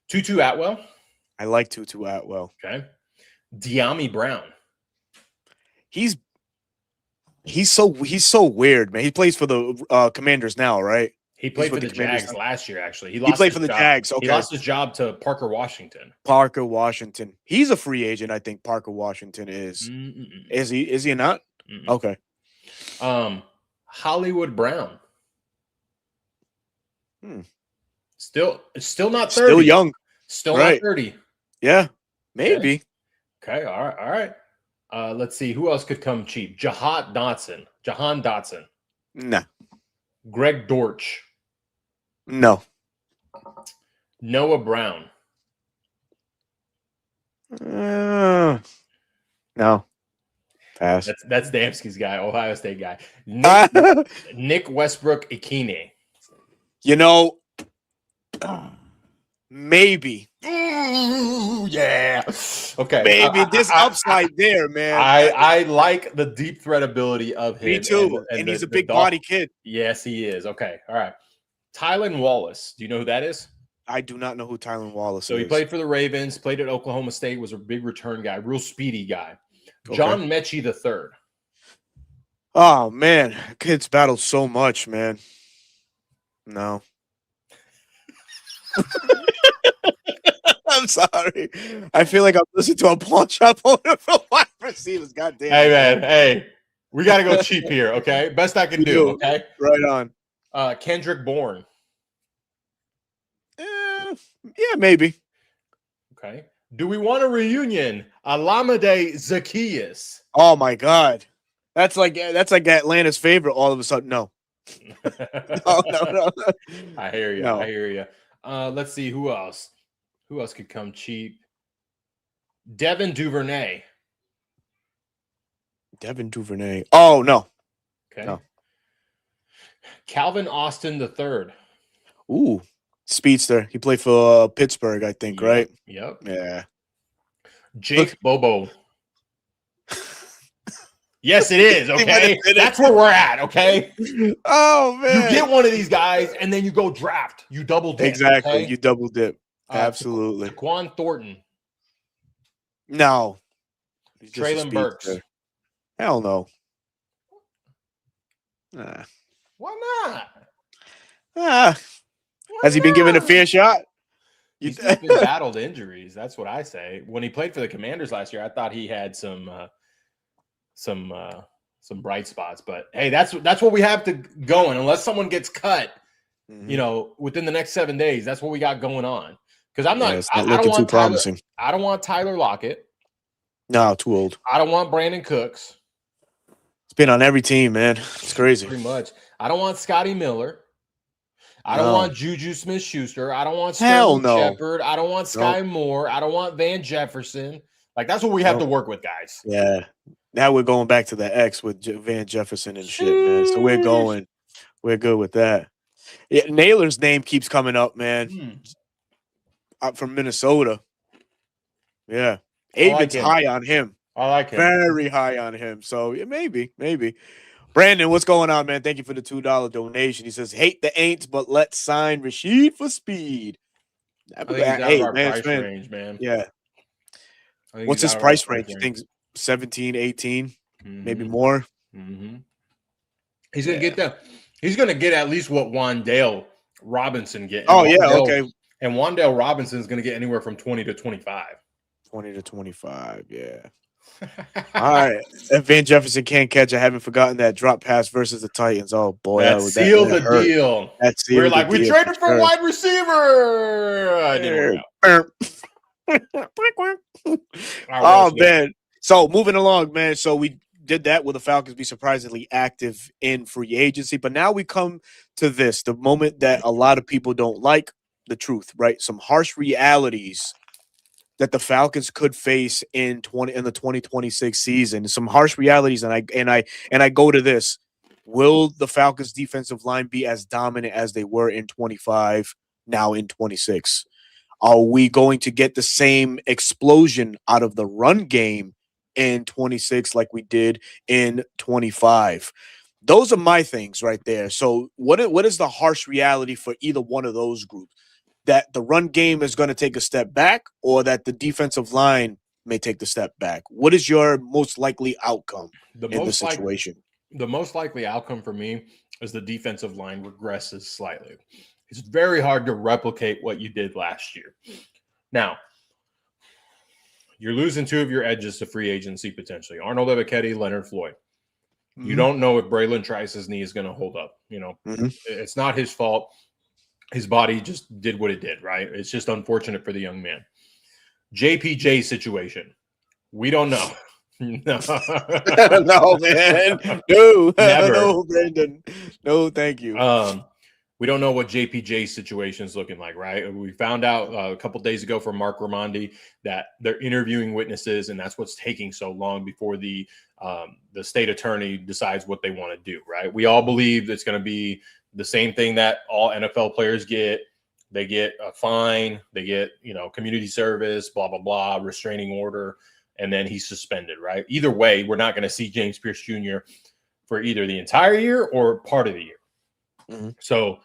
Tutu Atwell. I like Tutu Atwell. Okay. De'Ami Brown. He's so weird, man. He plays for the Commanders now, right? He played for the Jags last year, actually. He played for the Jags. Okay. He lost his job to Parker Washington. He's a free agent, I think Parker Washington is. Mm-mm. Is he not? Mm-mm. Okay. Hollywood Brown. Still not 30. Still young. Still not 30. Yeah, maybe. Okay. All right. Let's see. Who else could come cheap? Jahan Dotson. Nah. Greg Dortch. No. Noah Brown. No. Pass. That's Damsky's guy, Ohio State guy. Nick Westbrook Ikine. Maybe. Ooh, yeah. Okay. Maybe this upside there, man. I like the deep threat ability of him. Me too. And he's a big body kid. Yes, he is. Okay. All right. Tylan Wallace. Do you know who that is? I do not know who Tylan Wallace is. So he played for the Ravens, played at Oklahoma State, was a big return guy, real speedy guy. Okay. John Mechie III. Oh, man. Kids battle so much, man. No. I'm sorry. I feel like I'm listening to a pawn shop owner for wide receivers. God damn. Hey, man. Hey, we got to go cheap here, okay? Best I can do, okay? Right on. Kendrick Bourne. Yeah, maybe. Okay. Do we want a reunion? Alameda Zacchaeus. Oh my God, that's like Atlanta's favorite. All of a sudden, no, no. I hear you. I No. hear you. Let's see who else. Who else could come cheap? Devin Duvernay. Devin Duvernay. Oh no. Okay. No. Calvin Austin III. Ooh, speedster. He played for Pittsburgh, I think, right? Yep. Yeah. Jake Bobo. Yes, it is. might have Okay. said it. That's where we're at. Okay. Oh man. You get one of these guys and then you go draft. You double dip. Exactly. Okay? You double dip. Absolutely. Taquan Thornton. No. He's just a Traylon Burks. speedster. Hell no. Nah. Why not? Ah. Why Has he been given a not? fair shot? He's just been battled injuries. That's what I say. When he played for the Commanders last year, I thought he had some bright spots. But hey, that's what we have to going. Unless someone gets cut, you know, within the next 7 days, that's what we got going on. Because I'm not. It's I not don't looking too want Tyler, promising. I don't want Tyler Lockett. No, too old. I don't want Brandon Cooks. It's been on every team, man. It's crazy. Pretty much. I don't want Scotty Miller. I don't want Juju Smith-Schuster. I don't want Hell Sterling no. Shepard. I don't want Sky Moore. I don't want Van Jefferson. Like, that's what we have to work with, guys. Yeah. Now we're going back to the X with Van Jefferson and shit, man. So we're good with that. Yeah, Naylor's name keeps coming up, man. From Minnesota. Yeah. Aben's high on him. I like him. Very high on him. So yeah, maybe. Brandon, what's going on, man? Thank you for the $2 donation. He says, hate the Aints, but let's sign Rashid for speed. I think he's out of our price range, man. Yeah. What's his price range? You think 17, 18, maybe more? He's going to get that. He's going to get at least what Wan'Dale Robinson get. Oh, yeah, okay. And Wan'Dale Robinson is going to get anywhere from 20 to 25. 20 to 25, yeah. All right. If Van Jefferson can't catch, I haven't forgotten that drop pass versus the Titans. Oh, boy. That sealed the deal. That sealed We're like, we traded for a wide receiver. I didn't work out. Oh, man. So, moving along, man. So, we did that. Will the Falcons be surprisingly active in free agency? But now we come to this, the moment that a lot of people don't like, the truth, right? Some harsh realities that the Falcons could face in the 2026 season. Some harsh realities, and I go to this. Will the Falcons defensive line be as dominant as they were in 25 now in 26? Are we going to get the same explosion out of the run game in 26 like we did in 25? Those are my things right there. So what is the harsh reality for either one of those groups? That the run game is going to take a step back, or that the defensive line may take the step back? What is your most likely outcome in this situation? The most likely outcome for me is the defensive line regresses slightly. It's very hard to replicate what you did last year. Now, you're losing two of your edges to free agency potentially. Arnold Ebiketie, Leonard Floyd. You don't know if Braylon Trice's knee is going to hold up. You know, it's not his fault. His body just did what it did, right? It's just unfortunate for the young man. JPJ situation. We don't know. No. No, man. No. Never. No, Brandon. No, thank you. We don't know what JPJ's situation is looking like, right? We found out a couple days ago from Mark Raimondi that they're interviewing witnesses, and that's what's taking so long before the state attorney decides what they want to do, right? We all believe it's going to be the same thing that all NFL players get. They get a fine, they get, community service, blah, blah, blah, restraining order, and then he's suspended, right? Either way, we're not going to see James Pierce Jr. for either the entire year or part of the year. So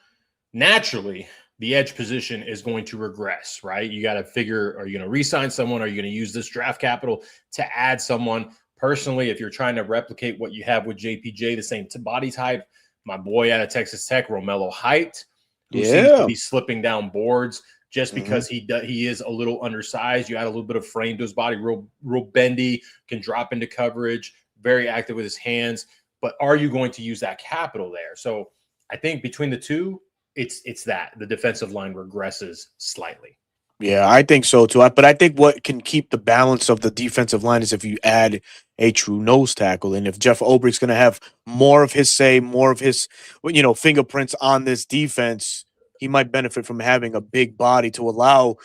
naturally, the edge position is going to regress, right? You got to figure, are you going to re-sign someone? Are you going to use this draft capital to add someone? Personally, if you're trying to replicate what you have with JPJ, the same body type, my boy out of Texas Tech, Romello Height, who seems to be slipping down boards just because he is a little undersized. You add a little bit of frame to his body, real bendy, can drop into coverage, very active with his hands. But are you going to use that capital there? So I think between the two, it's that the defensive line regresses slightly. Yeah, I think so too. But I think what can keep the balance of the defensive line is if you add a true nose tackle, and if Jeff Obrick's going to have more of his say, more of his, fingerprints on this defense, he might benefit from having a big body to allow,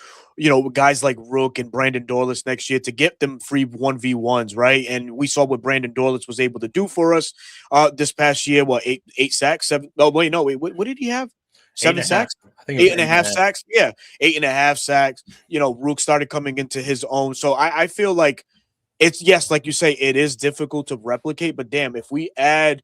guys like Rook and Brandon Dorlus next year to get them free 1v1s, right? And we saw what Brandon Dorlus was able to do for us this past year. What, eight sacks, seven? Oh wait, no, wait, what did he have? Seven sacks? I think it was 8.5 sacks. Yeah, 8.5 sacks. Rook started coming into his own. So I feel like it's, yes, like you say, it is difficult to replicate. But damn, if we add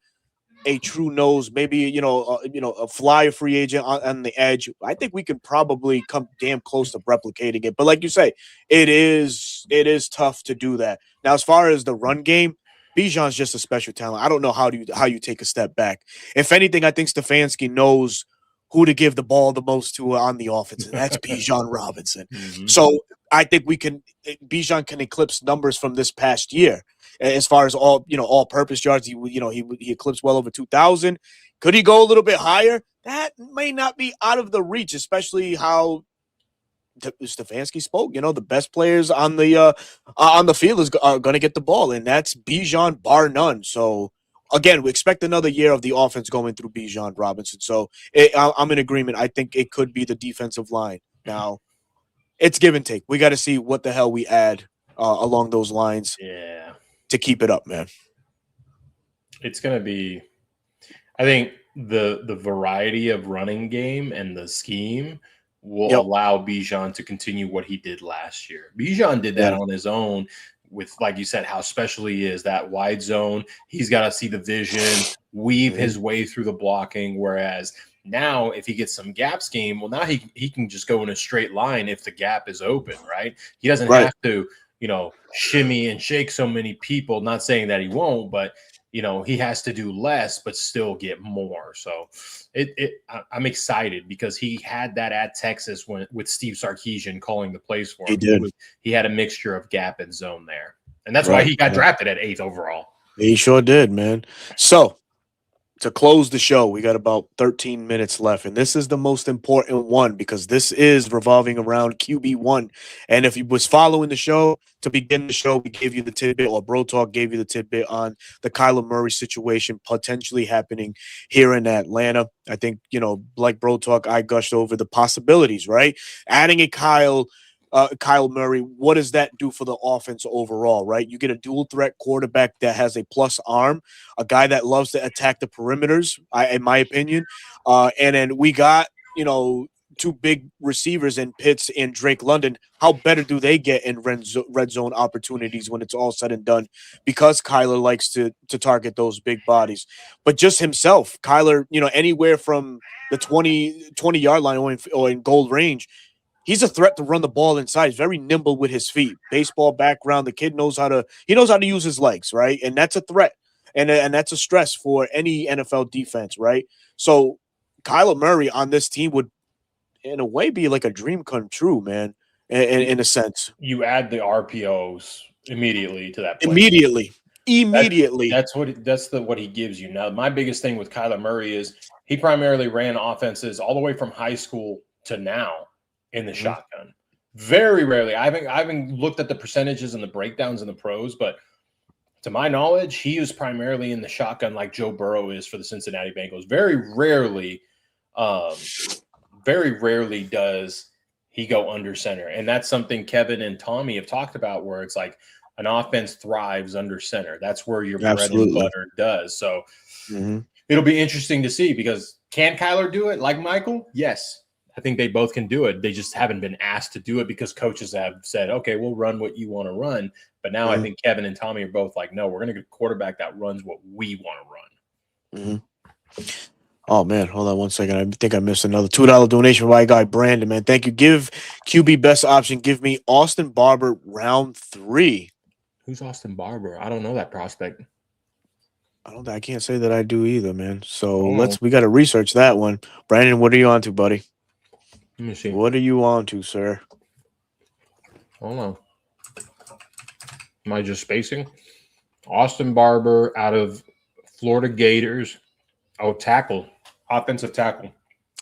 a true nose, maybe a flyer free agent on the edge, I think we can probably come damn close to replicating it. But like you say, it is tough to do that. Now, as far as the run game, Bijan's just a special talent. I don't know how you take a step back. If anything, I think Stefanski knows who to give the ball the most to on the offense, and that's Bijan Robinson. Mm-hmm. So I think Bijan can eclipse numbers from this past year as far as all purpose yards. He eclipsed well over 2,000. Could he go a little bit higher? That may not be out of the reach, especially how Stefanski spoke. The best players on the field are going to get the ball, and that's Bijan bar none. So again, we expect another year of the offense going through Bijan Robinson. So I'm in agreement. I think it could be the defensive line. Now, it's give and take. We got to see what the hell we add along those lines to keep it up, man. It's going to be – I think the variety of running game and the scheme will allow Bijan to continue what he did last year. Bijan did that on his own with, like you said, how special he is, that wide zone. He's got to see the vision, weave his way through the blocking, whereas now if he gets some gap scheme, well, now he can just go in a straight line if the gap is open, right? He doesn't have to, shimmy and shake so many people. Not saying that he won't, but he has to do less but still get more. So I'm excited because he had that at Texas with Steve Sarkisian calling the plays for him. He did. He had a mixture of gap and zone there. And that's why he got drafted at 8th overall. He sure did, man. So to close the show, we got about 13 minutes left, and this is the most important one because this is revolving around QB1. And if you was following the show to begin the show, we gave you the tidbit, or Bro Talk gave you the tidbit on the Kyler Murray situation potentially happening here in Atlanta. I think, like Bro Talk, I gushed over the possibilities, right? Adding a Kyle Murray, what does that do for the offense overall, right? You get a dual threat quarterback that has a plus arm, a guy that loves to attack the perimeters, in my opinion. And then we got, two big receivers in Pitts and Drake London. How better do they get in red zone opportunities when it's all said and done? Because Kyler likes to target those big bodies. But just himself, Kyler, anywhere from the 20-yard line or in goal range, he's a threat to run the ball inside. He's very nimble with his feet. Baseball background. The kid knows how to use his legs, right? And that's a threat. And that's a stress for any NFL defense, right? So Kyler Murray on this team would, in a way, be like a dream come true, man, in a sense. You add the RPOs immediately to that play. Immediately. That's what he gives you. Now, my biggest thing with Kyler Murray is he primarily ran offenses all the way from high school to now in the shotgun. Very rarely. I haven't looked at the percentages and the breakdowns in the pros, but to my knowledge, he is primarily in the shotgun like Joe Burrow is for the Cincinnati Bengals. Very rarely does he go under center. And that's something Kevin and Tommy have talked about, where it's like an offense thrives under center. That's where your bread and butter does. So it'll be interesting to see, because can Kyler do it like Michael? Yes. I think they both can do it. They just haven't been asked to do it because coaches have said, okay, we'll run what you want to run. But now I think Kevin and Tommy are both like, no, we're going to get a quarterback that runs what we want to run. Oh, man, hold on one second. I think I missed another $2 donation by my guy Brandon, man. Thank you. Give QB best option. Give me Austin Barber round 3. Who's Austin Barber? I don't know that prospect. I can't say that I do either, man. So we got to research that one. Brandon, what are you on to, buddy? Let me see. What are you on to, sir? Hold on. Am I just spacing? Austin Barber out of Florida Gators. Oh, tackle. Offensive tackle.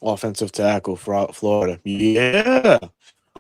Offensive tackle for Florida. Yeah.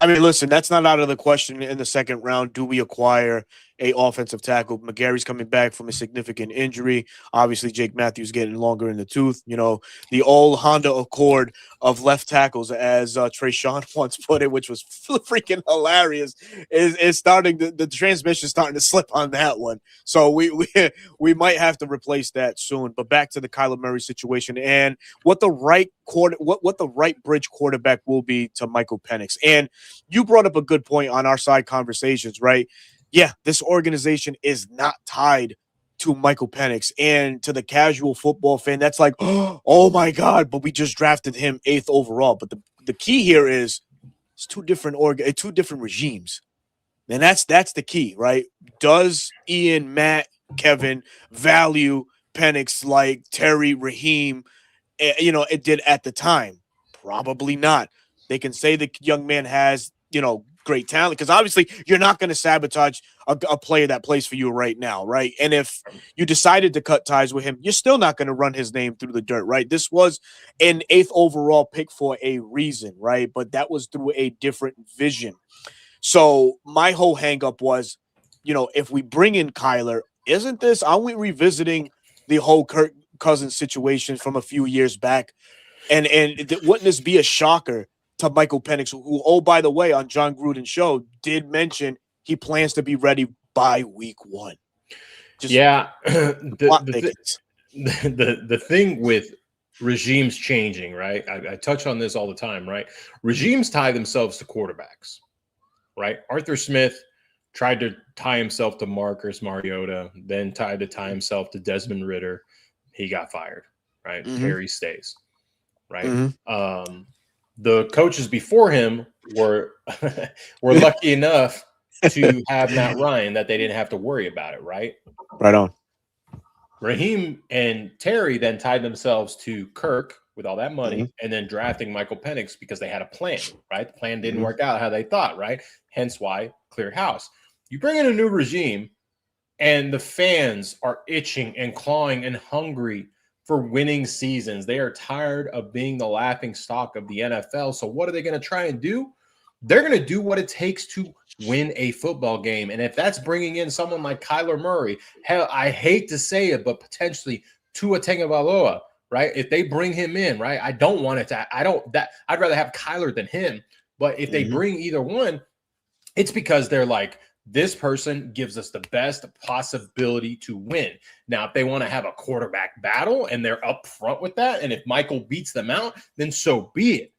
I mean, listen, that's not out of the question in the second round. Do we acquire a offensive tackle? McGarry's coming back from a significant injury. Obviously, Jake Matthews getting longer in the tooth. You know, the old Honda Accord of left tackles, as Trey Sean once put it, which was freaking hilarious, is starting the transmission starting to slip on that one. So we might have to replace that soon. But back to the Kyler Murray situation and what the what the right bridge quarterback will be to Michael Penix. And you brought up a good point on our side conversations, right? Yeah, this organization is not tied to Michael Penix, and to the casual football fan, that's like, oh my God, but we just drafted him 8th overall. But the key here is it's two different regimes. And that's the key, right? Does Ian, Matt, Kevin value Penix like Terry, Raheem, it did at the time? Probably not. They can say the young man has, great talent, because obviously you're not going to sabotage a player that plays for you right now, right? And if you decided to cut ties with him, you're still not going to run his name through the dirt, right? This was an 8th overall pick for a reason, right? But that was through a different vision. So my whole hangup was, if we bring in Kyler, aren't we revisiting the whole Kirk Cousins situation from a few years back? And wouldn't this be a shocker to Michael Penix, who, oh, by the way, on John Gruden's show, did mention he plans to be ready by week 1? The thing with regimes changing, right? I touch on this all the time, right? Regimes tie themselves to quarterbacks, right? Arthur Smith tried to tie himself to Marcus Mariota, then tried to tie himself to Desmond Ridder. He got fired, right? Mm-hmm. Terry stays, right? Mm-hmm. The coaches before him were lucky enough to have Matt Ryan that they didn't have to worry about it, right? Right on. Raheem and Terry then tied themselves to Kirk with all that money, and then drafting Michael Penix because they had a plan, right? The plan didn't work out how they thought, right? Hence why cleared house. You bring in a new regime, and the fans are itching and clawing and hungry for winning seasons. They are tired of being the laughing stock of the NFL. So what are they going to try and do? They're going to do what it takes to win a football game. And if that's bringing in someone like Kyler Murray, hell, I hate to say it, but potentially Tua Tagovailoa, right? If they bring him in, right? I'd rather have Kyler than him. But if they bring either one, it's because they're like, this person gives us the best possibility to win. Now, if they want to have a quarterback battle and they're up front with that, and if Michael beats them out, then so be it,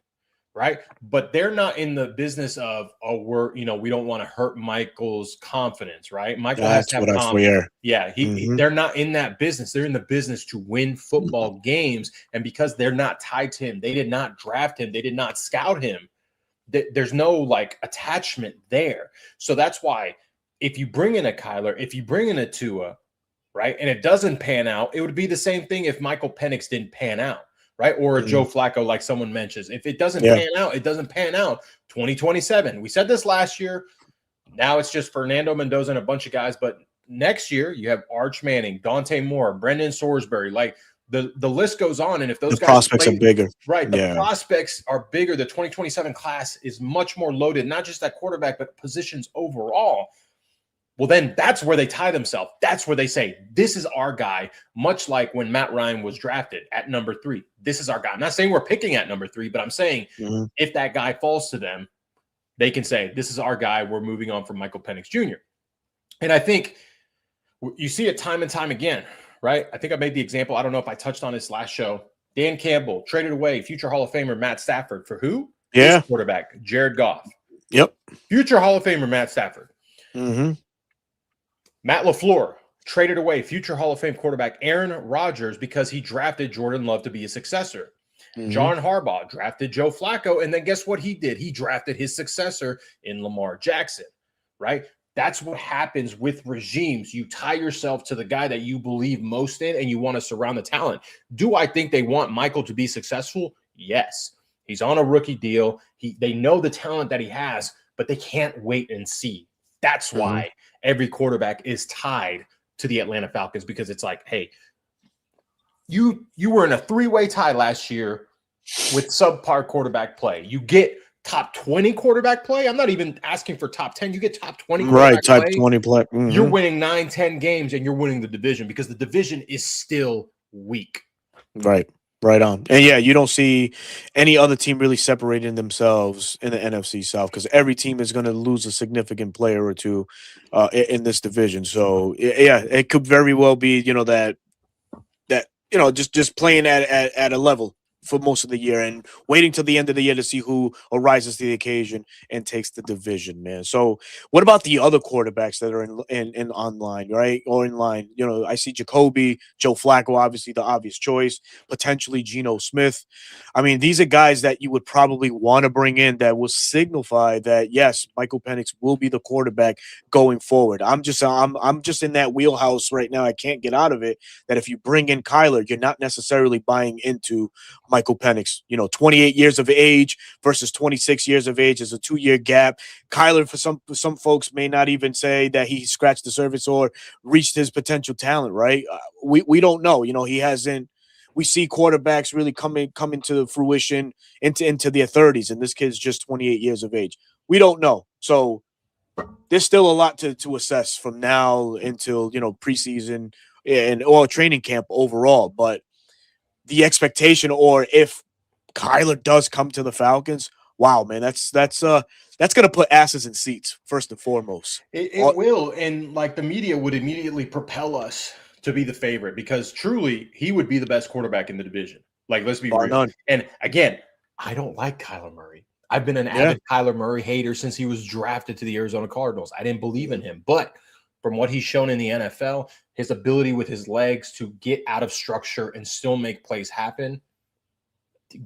right? But they're not in the business of, we don't want to hurt Michael's confidence, right? Michael has to have confidence. Yeah, they're not in that business. They're in the business to win football games, and because they're not tied to him, they did not draft him, they did not scout him. There's no attachment there. So that's why if you bring in a Kyler, if you bring in a Tua, right, and it doesn't pan out, it would be the same thing if Michael Penix didn't pan out, right? Or a Joe Flacco, like someone mentions. If it doesn't pan out, it doesn't pan out. 2027. We said this last year. Now it's just Fernando Mendoza and a bunch of guys. But next year, you have Arch Manning, Dante Moore, Brendan Salisbury, the list goes on, and if those prospects are bigger, right? The prospects are bigger. The 2027 class is much more loaded, not just at quarterback, but positions overall. Well, then that's where they tie themselves. That's where they say, this is our guy, much like when Matt Ryan was drafted at number 3. This is our guy. I'm not saying we're picking at number 3, but I'm saying if that guy falls to them, they can say, this is our guy. We're moving on from Michael Penix Jr. And I think you see it time and time again. Right? I think I made the example. I don't know if I touched on this last show. Dan Campbell traded away future Hall of Famer Matt Stafford for who? Yeah. His quarterback, Jared Goff. Yep. Future Hall of Famer Matt Stafford. Mm-hmm. Matt LaFleur traded away future Hall of Fame quarterback Aaron Rodgers because he drafted Jordan Love to be his successor. John Harbaugh drafted Joe Flacco, and then guess what he did? He drafted his successor in Lamar Jackson, right? That's what happens with regimes. You tie yourself to the guy that you believe most in, and you want to surround the talent. Do I think they want Michael to be successful? Yes. He's on a rookie deal. They know the talent that he has, but they can't wait and see. That's why every quarterback is tied to the Atlanta Falcons, because it's like, hey, you were in a 3-way tie last year. with subpar quarterback play. You get top 20 quarterback play. I'm not even asking for top 10. You get top 20 Right, quarterback type play. 20 play. You're winning 9, 10 games, and you're winning the division because the division is still weak. Right. Right on. And yeah, you don't see any other team really separating themselves in the NFC South because every team is going to lose a significant player or two in this division. So yeah, it could very well be, that just playing at a level for most of the year and waiting till the end of the year to see who arises to the occasion and takes the division, man. So what about the other quarterbacks that are in online, right? Or in line? I see Jacoby, Joe Flacco, obviously the obvious choice, potentially Geno Smith. I mean, these are guys that you would probably want to bring in that will signify that yes, Michael Penix will be the quarterback going forward. I'm just in that wheelhouse right now. I can't get out of it that if you bring in Kyler, you're not necessarily buying into Michael Penix. 28 years of age versus 26 years of age is a 2-year gap. Kyler, for some folks, may not even say that he scratched the surface or reached his potential talent. Right? We don't know. He hasn't. We see quarterbacks really coming to fruition into their 30s, and this kid's just 28 years of age. We don't know. So there's still a lot to assess from now until preseason or training camp overall. But the expectation, or if Kyler does come to the Falcons, wow, man, that's gonna put asses in seats first and foremost. It will, and like the media would immediately propel us to be the favorite because truly he would be the best quarterback in the division. Like, let's be Bar real. none. And again, I don't like Kyler Murray. I've been an avid Kyler Murray hater since he was drafted to the Arizona Cardinals. I didn't believe in him, but from what he's shown in the NFL, his ability with his legs to get out of structure and still make plays happen,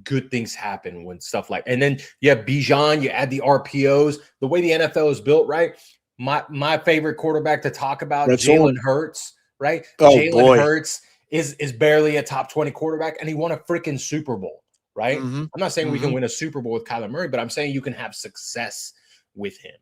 good things happen when stuff like, and then you have Bijan, you add the RPOs, the way the NFL is built, right? My favorite quarterback to talk about, Jalen Hurts, right? Oh, Jalen Hurts is barely a top 20 quarterback, and he won a freaking Super Bowl, right? I'm not saying we can win a Super Bowl with Kyler Murray, but I'm saying you can have success with him.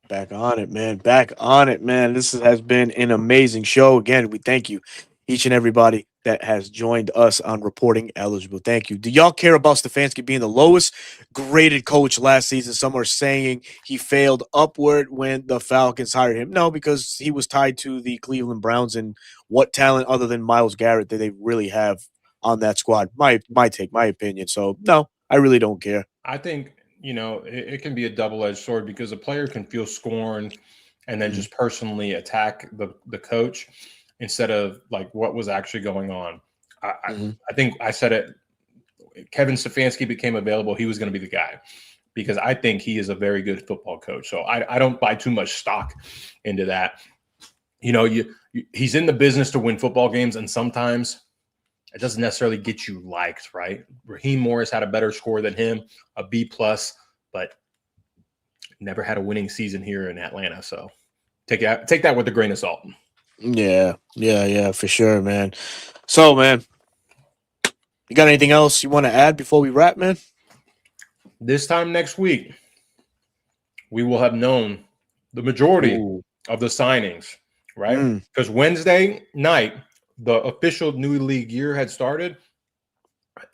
Back on it, man. Back on it, man. This has been an amazing show. Again, we thank you, each and everybody that has joined us on Reporting Eligible. Thank you. Do y'all care about Stefanski being the lowest graded coach last season? Some are saying he failed upward when the Falcons hired him. No, because he was tied to the Cleveland Browns, and what talent other than Myles Garrett did they really have on that squad? My take, my opinion. So, no, I really don't care. I think it can be a double-edged sword because a player can feel scorned and then just personally attack the coach instead of like what was actually going on. I think I said it. Kevin Stefanski became available. He was going to be the guy because I think he is a very good football coach. So I don't buy too much stock into that. He's in the business to win football games, and sometimes it doesn't necessarily get you liked, right? Raheem Morris had a better score than him, a B+, but never had a winning season here in Atlanta. So take that with a grain of salt. Yeah, for sure, man. So, man, you got anything else you want to add before we wrap, man? This time next week, we will have known the majority of the signings, right? Because Wednesday night, the official new league year had started,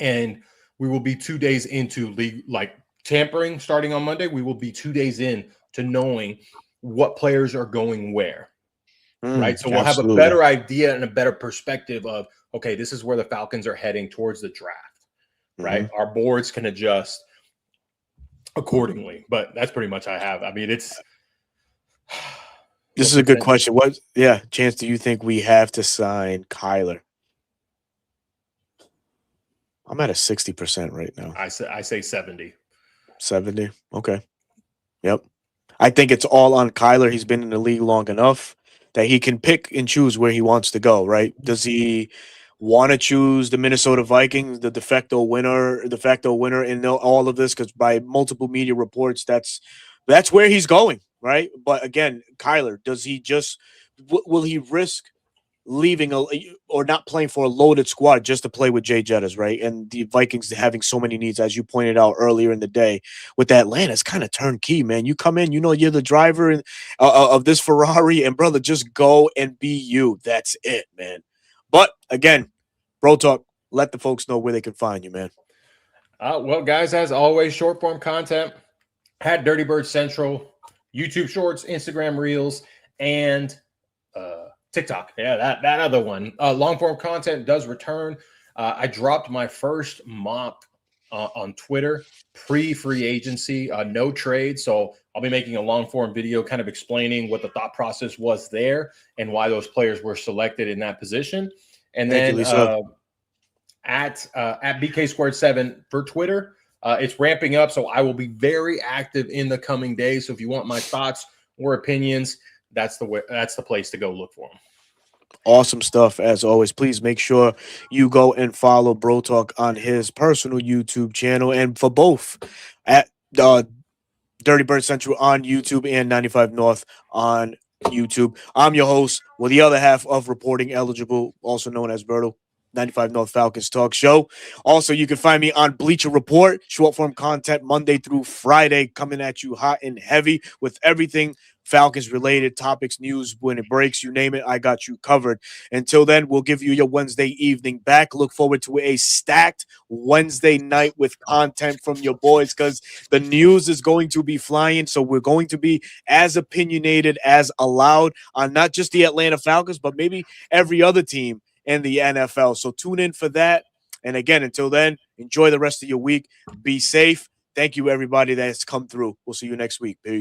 and we will be 2 days into league, like tampering starting on Monday. We will be 2 days in to knowing what players are going where, right? So we'll have a better idea and a better perspective of, okay, this is where the Falcons are heading towards the draft, right? Our boards can adjust accordingly, but that's pretty much I have. I mean, this is a good question. What chance do you think we have to sign Kyler? I'm at a 60% right now. I say 70. 70. Okay. Yep. I think it's all on Kyler. He's been in the league long enough that he can pick and choose where he wants to go, right? Does he want to choose the Minnesota Vikings, the de facto winner in all of this? Because by multiple media reports, that's where he's going, right? But again, Kyler, does he will he risk leaving or not playing for a loaded squad just to play with Jay Jettas, right? And the Vikings having so many needs, as you pointed out earlier in the day, with Atlanta, it's kind of turnkey, man. You come in, you're the driver of this Ferrari, and brother, just go and be you. That's it, man. But again, Bro Talk, let the folks know where they can find you, man. Well, guys, as always, short form content at Dirty Bird Central, YouTube Shorts, Instagram Reels, and TikTok. Yeah, that other one. Long form content does return. I dropped my first mock on Twitter pre-free agency, no trade. So I'll be making a long form video kind of explaining what the thought process was there and why those players were selected in that position. And then at BK Squared 7 for Twitter, it's ramping up. So I will be very active in the coming days. So if you want my thoughts or opinions, that's the place to go look for them. Awesome stuff as always. Please make sure you go and follow Bro Talk on his personal YouTube channel, and for both at Dirty Bird Central on YouTube and 95 North on YouTube. I'm your host, well, the other half of Reporting Eligible, also known as Berto. 95 North Falcons Talk Show. Also, you can find me on Bleacher Report, short form content Monday through Friday, coming at you hot and heavy with everything Falcons related topics, news, when it breaks, you name it, I got you covered. Until then, we'll give you your Wednesday evening back. Look forward to a stacked Wednesday night with content from your boys, because the news is going to be flying. So we're going to be as opinionated as allowed on not just the Atlanta Falcons, but maybe every other team in the NFL. So tune in for that. And again, until then, enjoy the rest of your week. Be safe. Thank you, everybody that's come through. We'll see you next week. Peace.